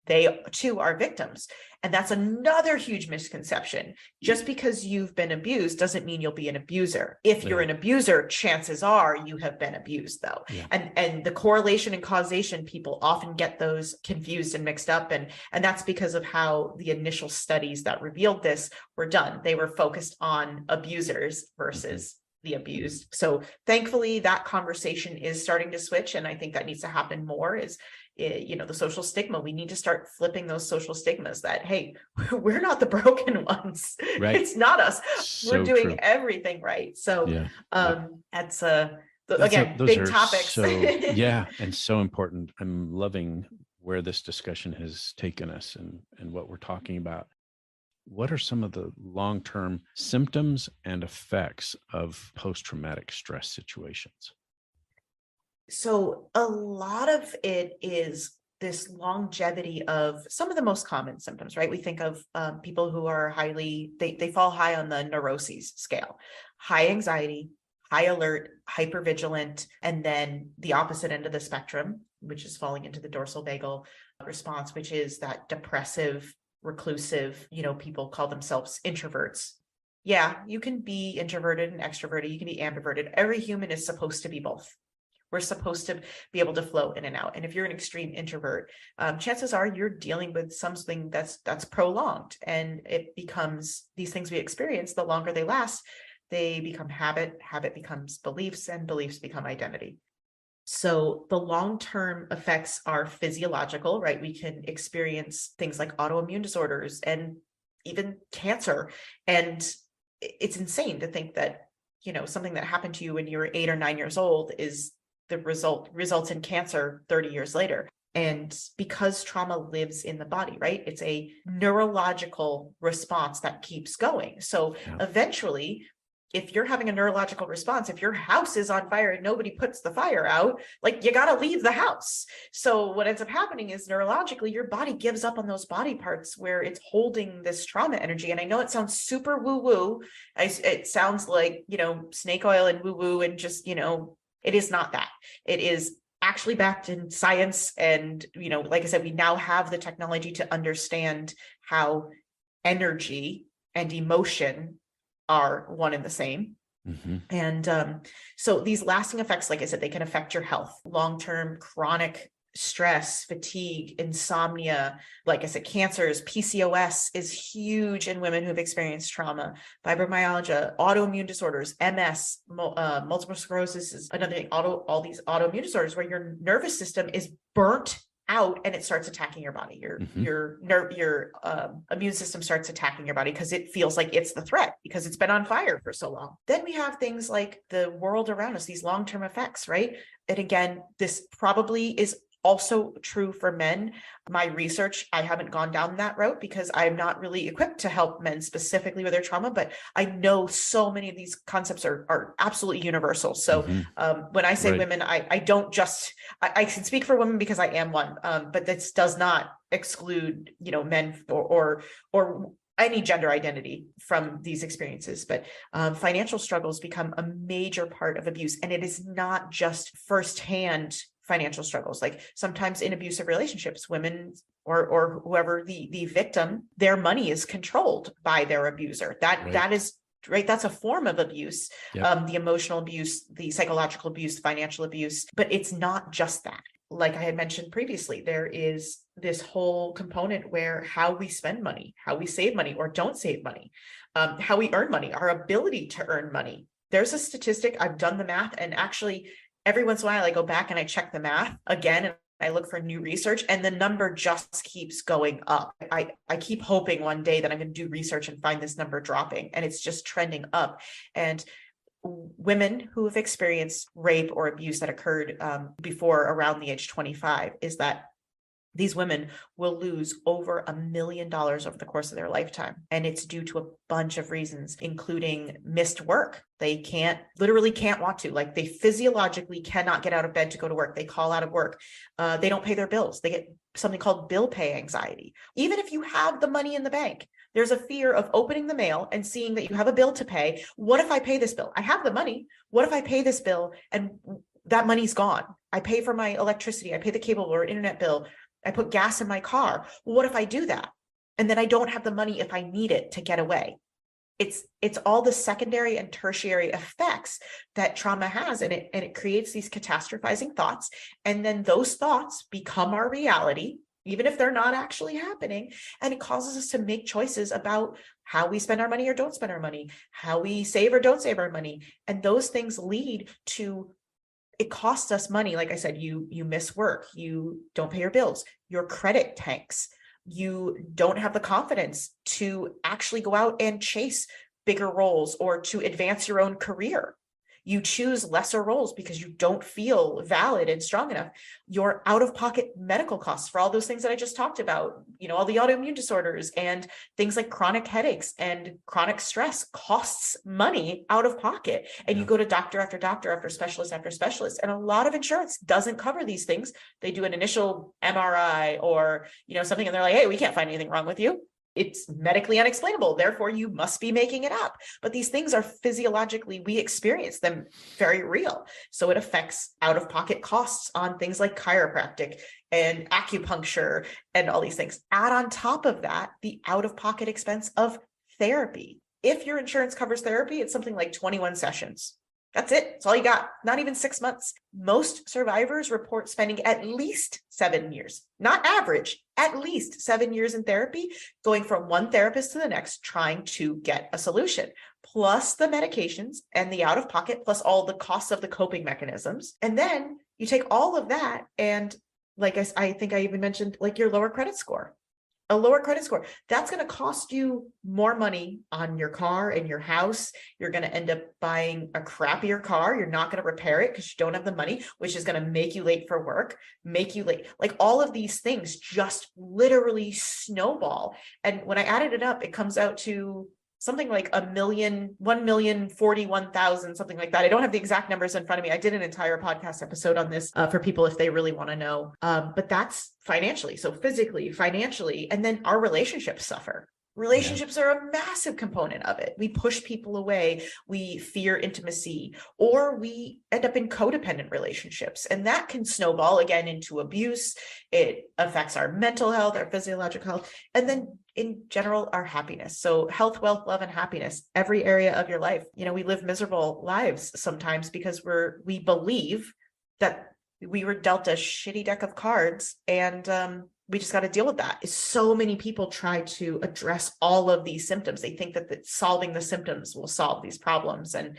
they too are victims. And that's another huge misconception. Just because you've been abused doesn't mean you'll be an abuser. If you're an abuser, chances are you have been abused though. And the correlation and causation, people often get those confused and mixed up. And that's because of how the initial studies that revealed this were done. They were focused on abusers versus the abused. So thankfully that conversation is starting to switch. And I think that needs to happen more is, the social stigma. We need to start flipping those social stigmas that, hey, we're not the broken ones. It's not us. We're doing everything right. So that's big topics. And so important. I'm loving where this discussion has taken us and what we're talking about. What are some of the long-term symptoms and effects of post-traumatic stress situations? So a lot of it is this longevity of some of the most common symptoms, right? We think of people who are they fall high on the neuroses scale, high anxiety, high alert, hypervigilant, and then the opposite end of the spectrum, which is falling into the dorsal vagal response, which is that depressive, reclusive, people call themselves introverts. Yeah, you can be introverted and extroverted. You can be ambiverted. Every human is supposed to be both. We're supposed to be able to flow in and out. And if you're an extreme introvert, chances are you're dealing with something that's prolonged, and it becomes these things we experience. The longer they last, they become habit. Habit becomes beliefs, and beliefs become identity. So the long-term effects are physiological, right? We can experience things like autoimmune disorders and even cancer. And it's insane to think that, something that happened to you when you were 8 or 9 years old is the results in cancer 30 years later. And because trauma lives in the body, right? It's a neurological response that keeps going. So eventually, if you're having a neurological response, if your house is on fire and nobody puts the fire out, like, you got to leave the house. So what ends up happening is neurologically, your body gives up on those body parts where it's holding this trauma energy. And I know it sounds super woo-woo. It sounds like, snake oil and woo-woo and just, it is not that. It is actually backed in science. And, like I said, we now have the technology to understand how energy and emotion are one and the same. Mm-hmm. And so these lasting effects, like I said, they can affect your health, long-term chronic stress, fatigue, insomnia, like I said, cancers, PCOS is huge in women who've experienced trauma, fibromyalgia, autoimmune disorders, MS, multiple sclerosis is another thing, all these autoimmune disorders where your nervous system is burnt out and it starts attacking your body. Your immune system starts attacking your body because it feels like it's the threat because it's been on fire for so long. Then we have things like the world around us, these long-term effects, right? And again, this probably is also true for men. My research, I haven't gone down that route because I'm not really equipped to help men specifically with their trauma, but I know so many of these concepts are absolutely universal. So when I say women, I don't just, I can speak for women because I am one, but this does not exclude, men or any gender identity from these experiences. But financial struggles become a major part of abuse. And it is not just firsthand financial struggles. Like sometimes in abusive relationships, women or whoever the victim, their money is controlled by their abuser. That is right. That's a form of abuse. The emotional abuse, the psychological abuse, financial abuse, but it's not just that. Like I had mentioned previously, there is this whole component where how we spend money, how we save money or don't save money, how we earn money, our ability to earn money. There's a statistic, I've done the math, and actually every once in a while I go back and I check the math again and I look for new research and the number just keeps going up. I keep hoping one day that I'm going to do research and find this number dropping, and it's just trending up. And women who have experienced rape or abuse that occurred before around the age 25 is that these women will lose over $1 million over the course of their lifetime. And it's due to a bunch of reasons, including missed work. They literally can't want to, like they physiologically cannot get out of bed to go to work. They call out of work. They don't pay their bills. They get something called bill pay anxiety. Even if you have the money in the bank, there's a fear of opening the mail and seeing that you have a bill to pay. What if I pay this bill? I have the money. What if I pay this bill and that money's gone? I pay for my electricity. I pay the cable or internet bill. I put gas in my car. Well, what if I do that? And then I don't have the money if I need it to get away. It's all the secondary and tertiary effects that trauma has, and it creates these catastrophizing thoughts. And then those thoughts become our reality, even if they're not actually happening. And it causes us to make choices about how we spend our money or don't spend our money, how we save or don't save our money. And those things lead to, it costs us money. Like I said, you miss work, you don't pay your bills, your credit tanks, you don't have the confidence to actually go out and chase bigger roles or to advance your own career. You choose lesser roles because you don't feel valid and strong enough. Your out-of-pocket medical costs for all those things that I just talked about, all the autoimmune disorders and things like chronic headaches and chronic stress costs money out of pocket. And you go to doctor after doctor after specialist, and a lot of insurance doesn't cover these things. They do an initial MRI or, something, and they're like, hey, we can't find anything wrong with you. It's medically unexplainable. Therefore, you must be making it up. But these things are physiologically, we experience them very real. So it affects out-of-pocket costs on things like chiropractic and acupuncture and all these things. Add on top of that, the out-of-pocket expense of therapy. If your insurance covers therapy, it's something like 21 sessions. That's it. That's all you got. Not even 6 months. Most survivors report spending at least 7 years, not average, at least 7 years in therapy, going from one therapist to the next, trying to get a solution, plus the medications and the out-of-pocket, plus all the costs of the coping mechanisms. And then you take all of that, and like I think I even mentioned, like your lower credit score. a lower credit score. That's going to cost you more money on your car and your house. You're going to end up buying a crappier car. You're not going to repair it because you don't have the money, which is going to make you late for work, make you late. Like all of these things just literally snowball. And when I added it up, it comes out to something like 1,041,000, something like that. I don't have the exact numbers in front of me. I did an entire podcast episode on this for people if they really want to know. But that's financially. So physically, financially, and then our relationships suffer. Relationships are a massive component of it. We push people away. We fear intimacy, or we end up in codependent relationships. And that can snowball again into abuse. It affects our mental health, our physiological health, and then in general, our happiness. So health, wealth, love, and happiness, every area of your life. You know, we live miserable lives sometimes because we believe that we were dealt a shitty deck of cards, and we just got to deal with that. So many people try to address all of these symptoms. They think that solving the symptoms will solve these problems. And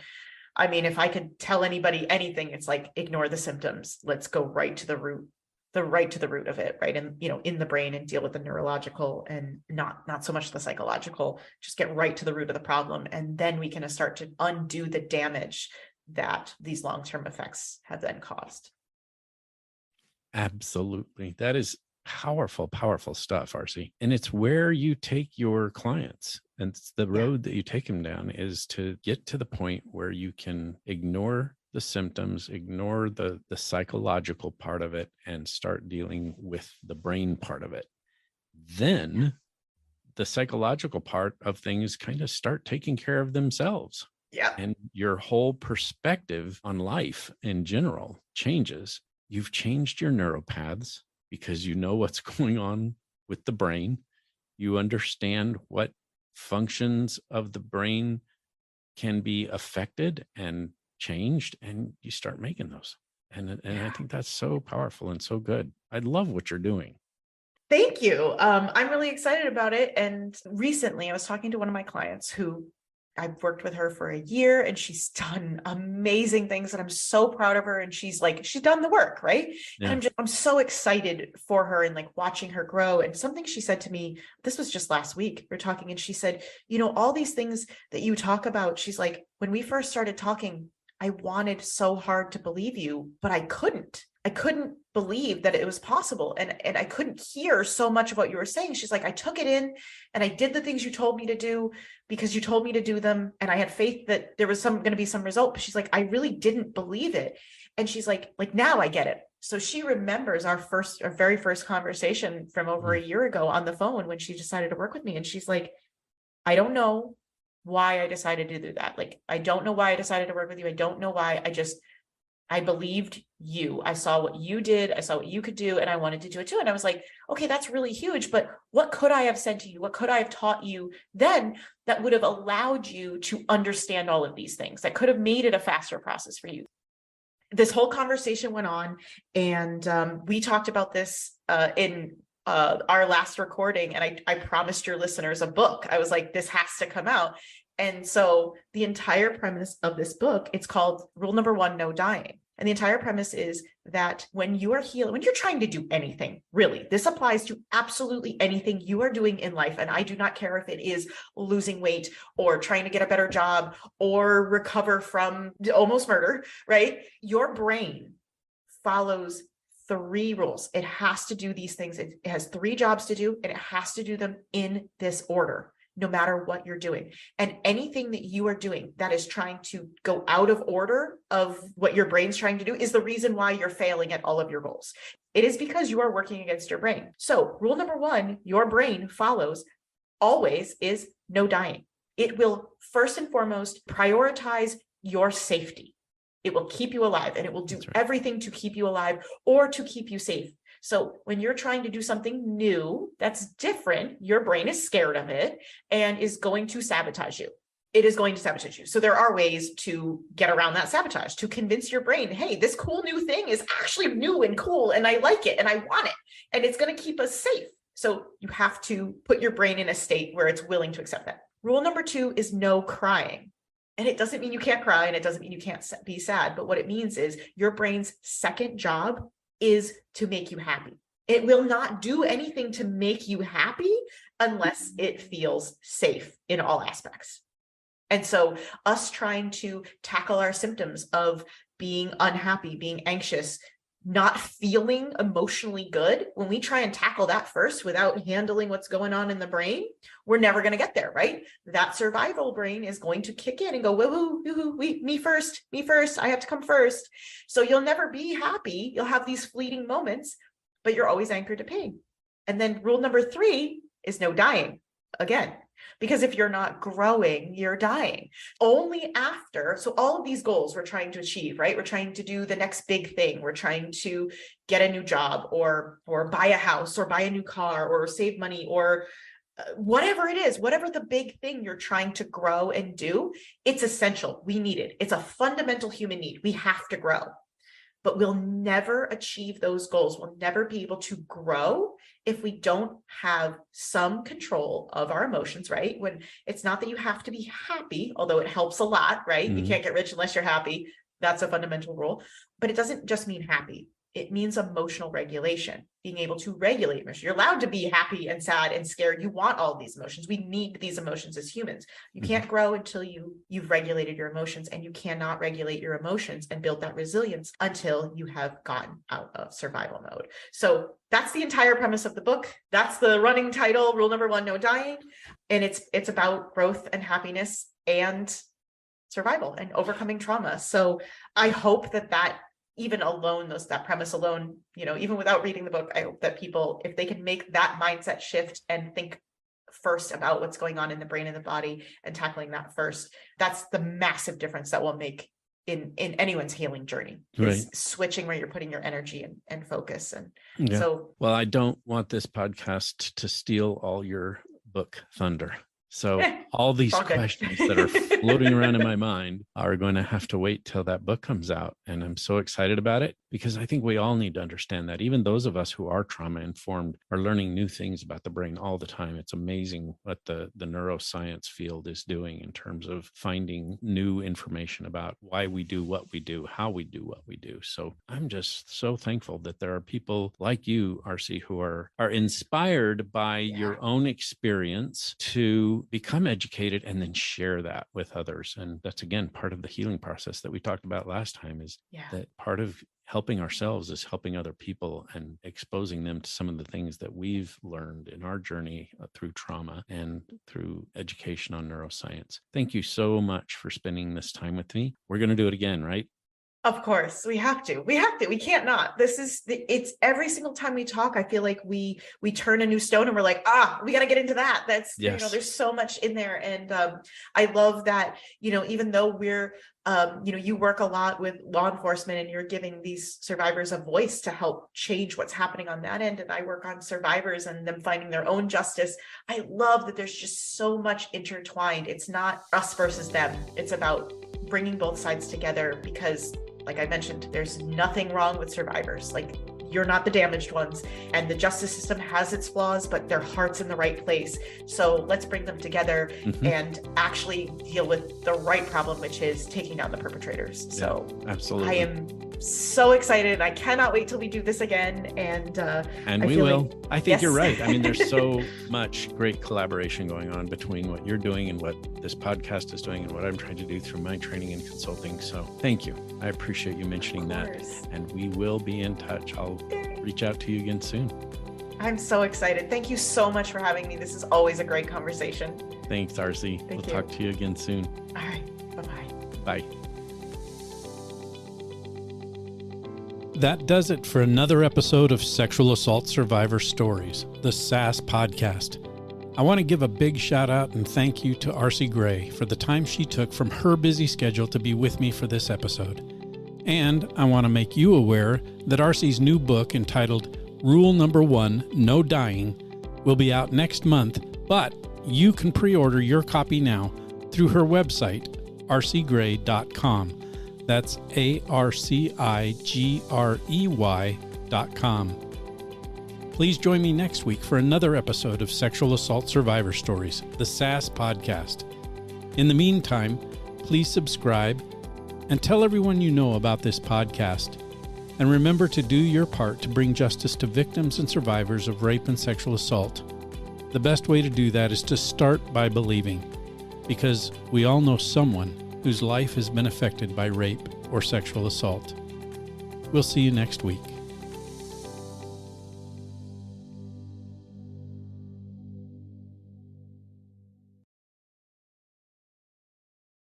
I mean, if I could tell anybody anything, it's like, ignore the symptoms. Let's go right to the root of it, right? And, you know, in the brain, and deal with the neurological and not so much the psychological. Just get right to the root of the problem. And then we can start to undo the damage that these long-term effects have then caused. Absolutely. That is powerful, powerful stuff, Arci. And it's where you take your clients, and it's the road that you take them down, is to get to the point where you can ignore the symptoms, ignore the psychological part of it, and start dealing with the brain part of it. Then the psychological part of things kind of start taking care of themselves. Yeah. And your whole perspective on life in general changes. You've changed your neuropaths because you know what's going on with the brain. You understand what functions of the brain can be affected and changed, and you start making those. And I think that's so powerful and so good. I love what you're doing. Thank you. I'm really excited about it. And recently I was talking to one of my clients who I've worked with her for a year, and she's done amazing things, and I'm so proud of her. And she's done the work, right? Yeah. And I'm so excited for her, and like watching her grow. And something she said to me, this was just last week, we were talking, and she said, you know, all these things that you talk about, she's like, when we first started talking, I wanted so hard to believe you, but I couldn't believe that it was possible. And I couldn't hear so much of what you were saying. She's like, I took it in and I did the things you told me to do because you told me to do them. And I had faith that there was going to be some result. But she's like, I really didn't believe it. And she's like now I get it. So she remembers our very first conversation from over a year ago on the phone when she decided to work with me. And she's like, I don't know why I decided to do that. Like, I don't know why I decided to work with you. I don't know why. I believed you. I saw what you did. I saw what you could do, and I wanted to do it too. And I was like, okay, that's really huge. But what could I have said to you? What could I have taught you then that would have allowed you to understand all of these things, that could have made it a faster process for you? This whole conversation went on, and we talked about this in our last recording. And I promised your listeners a book. I was like, this has to come out. And so the entire premise of this book, it's called Rule Number 1, No Dying. And the entire premise is that when you are healing, when you're trying to do anything, really, this applies to absolutely anything you are doing in life. And I do not care if it is losing weight or trying to get a better job or recover from almost murder, right? Your brain follows 3 rules. It has to do these things. It has 3 jobs to do, and it has to do them in this order, no matter what you're doing. And anything that you are doing that is trying to go out of order of what your brain's trying to do is the reason why you're failing at all of your goals. It is because you are working against your brain. So rule number 1, your brain follows always is no dying. It will first and foremost prioritize your safety. It will keep you alive, and it will do everything to keep you alive or to keep you safe. So when you're trying to do something new that's different, your brain is scared of it and is going to sabotage you. It is going to sabotage you. So there are ways to get around that sabotage, to convince your brain, hey, this cool new thing is actually new and cool, and I like it and I want it, and it's going to keep us safe. So you have to put your brain in a state where it's willing to accept that. Rule number 2 is no crying. And it doesn't mean you can't cry, and it doesn't mean you can't be sad. But what it means is your brain's second job is to make you happy. It will not do anything to make you happy unless it feels safe in all aspects. And so us trying to tackle our symptoms of being unhappy, being anxious, not feeling emotionally good, when we try and tackle that first without handling what's going on in the brain, we're never going to get there, right? That survival brain is going to kick in and go, woo, me first, I have to come first. So you'll never be happy. You'll have these fleeting moments, but you're always anchored to pain. And then rule number 3 is no dying again. Because if you're not growing, you're dying. Only after, so all of these goals we're trying to achieve, right? We're trying to do the next big thing. We're trying to get a new job or buy a house or buy a new car or save money or whatever it is, whatever the big thing you're trying to grow and do, it's essential. We need it. It's a fundamental human need. We have to grow. But we'll never achieve those goals. We'll never be able to grow if we don't have some control of our emotions, right? When it's not that you have to be happy, although it helps a lot, right? You can't get rich unless you're happy. That's a fundamental rule. But it doesn't just mean happy. It means emotional regulation, being able to regulate emotions. You're allowed to be happy and sad and scared. You want all these emotions. We need these emotions as humans. You can't grow until you've regulated your emotions, and you cannot regulate your emotions and build that resilience until you have gotten out of survival mode. So that's the entire premise of the book. That's the running title, rule number 1, no dying. And it's about growth and happiness and survival and overcoming trauma. So I hope that even alone, that premise alone, even without reading the book, I hope that people, if they can make that mindset shift and think first about what's going on in the brain and the body and tackling that first, that's the massive difference that will make in anyone's healing journey, is switching where you're putting your energy and focus. And so, well, I don't want this podcast to steal all your book thunder. So all these questions that are floating around in my mind are going to have to wait till that book comes out. And I'm so excited about it because I think we all need to understand that. Even those of us who are trauma informed are learning new things about the brain all the time. It's amazing what the neuroscience field is doing in terms of finding new information about why we do what we do, how we do what we do. So I'm just so thankful that there are people like you, Arci, who are inspired by your own experience to become educated and then share that with others. And that's, again, part of the healing process that we talked about last time, is that part of helping ourselves is helping other people and exposing them to some of the things that we've learned in our journey through trauma and through education on neuroscience. Thank you so much for spending this time with me. We're going to do it again, right? Of course, we have to. We can't not. It's every single time we talk, I feel like we turn a new stone and we're like, we got to get into that. That's, there's so much in there. And I love that, even though we're, you work a lot with law enforcement and you're giving these survivors a voice to help change what's happening on that end. And I work on survivors and them finding their own justice. I love that there's just so much intertwined. It's not us versus them. It's about bringing both sides together because, like I mentioned, there's nothing wrong with survivors. Like, you're not the damaged ones, and the justice system has its flaws, but their heart's in the right place. So let's bring them together and actually deal with the right problem, which is taking down the perpetrators. So absolutely. I am so excited. I cannot wait till we do this again. And we will. I think you're right. I mean, there's so much great collaboration going on between what you're doing and what this podcast is doing and what I'm trying to do through my training and consulting. So thank you. I appreciate you mentioning that. And we will be in touch. I'll reach out to you again soon. I'm so excited. Thank you so much for having me. This is always a great conversation. Thanks, Arci. We'll talk to you again soon. All right. Bye-bye. Bye. That does it for another episode of Sexual Assault Survivor Stories, the SAS podcast. I want to give a big shout out and thank you to Arci Grey for the time she took from her busy schedule to be with me for this episode. And I want to make you aware that Arci's new book entitled Rule Number 1, No Dying, will be out next month, but you can pre-order your copy now through her website, arcigrey.com. That's ARCIGREY.com. Please join me next week for another episode of Sexual Assault Survivor Stories, the SAS podcast. In the meantime, please subscribe and tell everyone you know about this podcast. And remember to do your part to bring justice to victims and survivors of rape and sexual assault. The best way to do that is to start by believing, because we all know someone whose life has been affected by rape or sexual assault. We'll see you next week.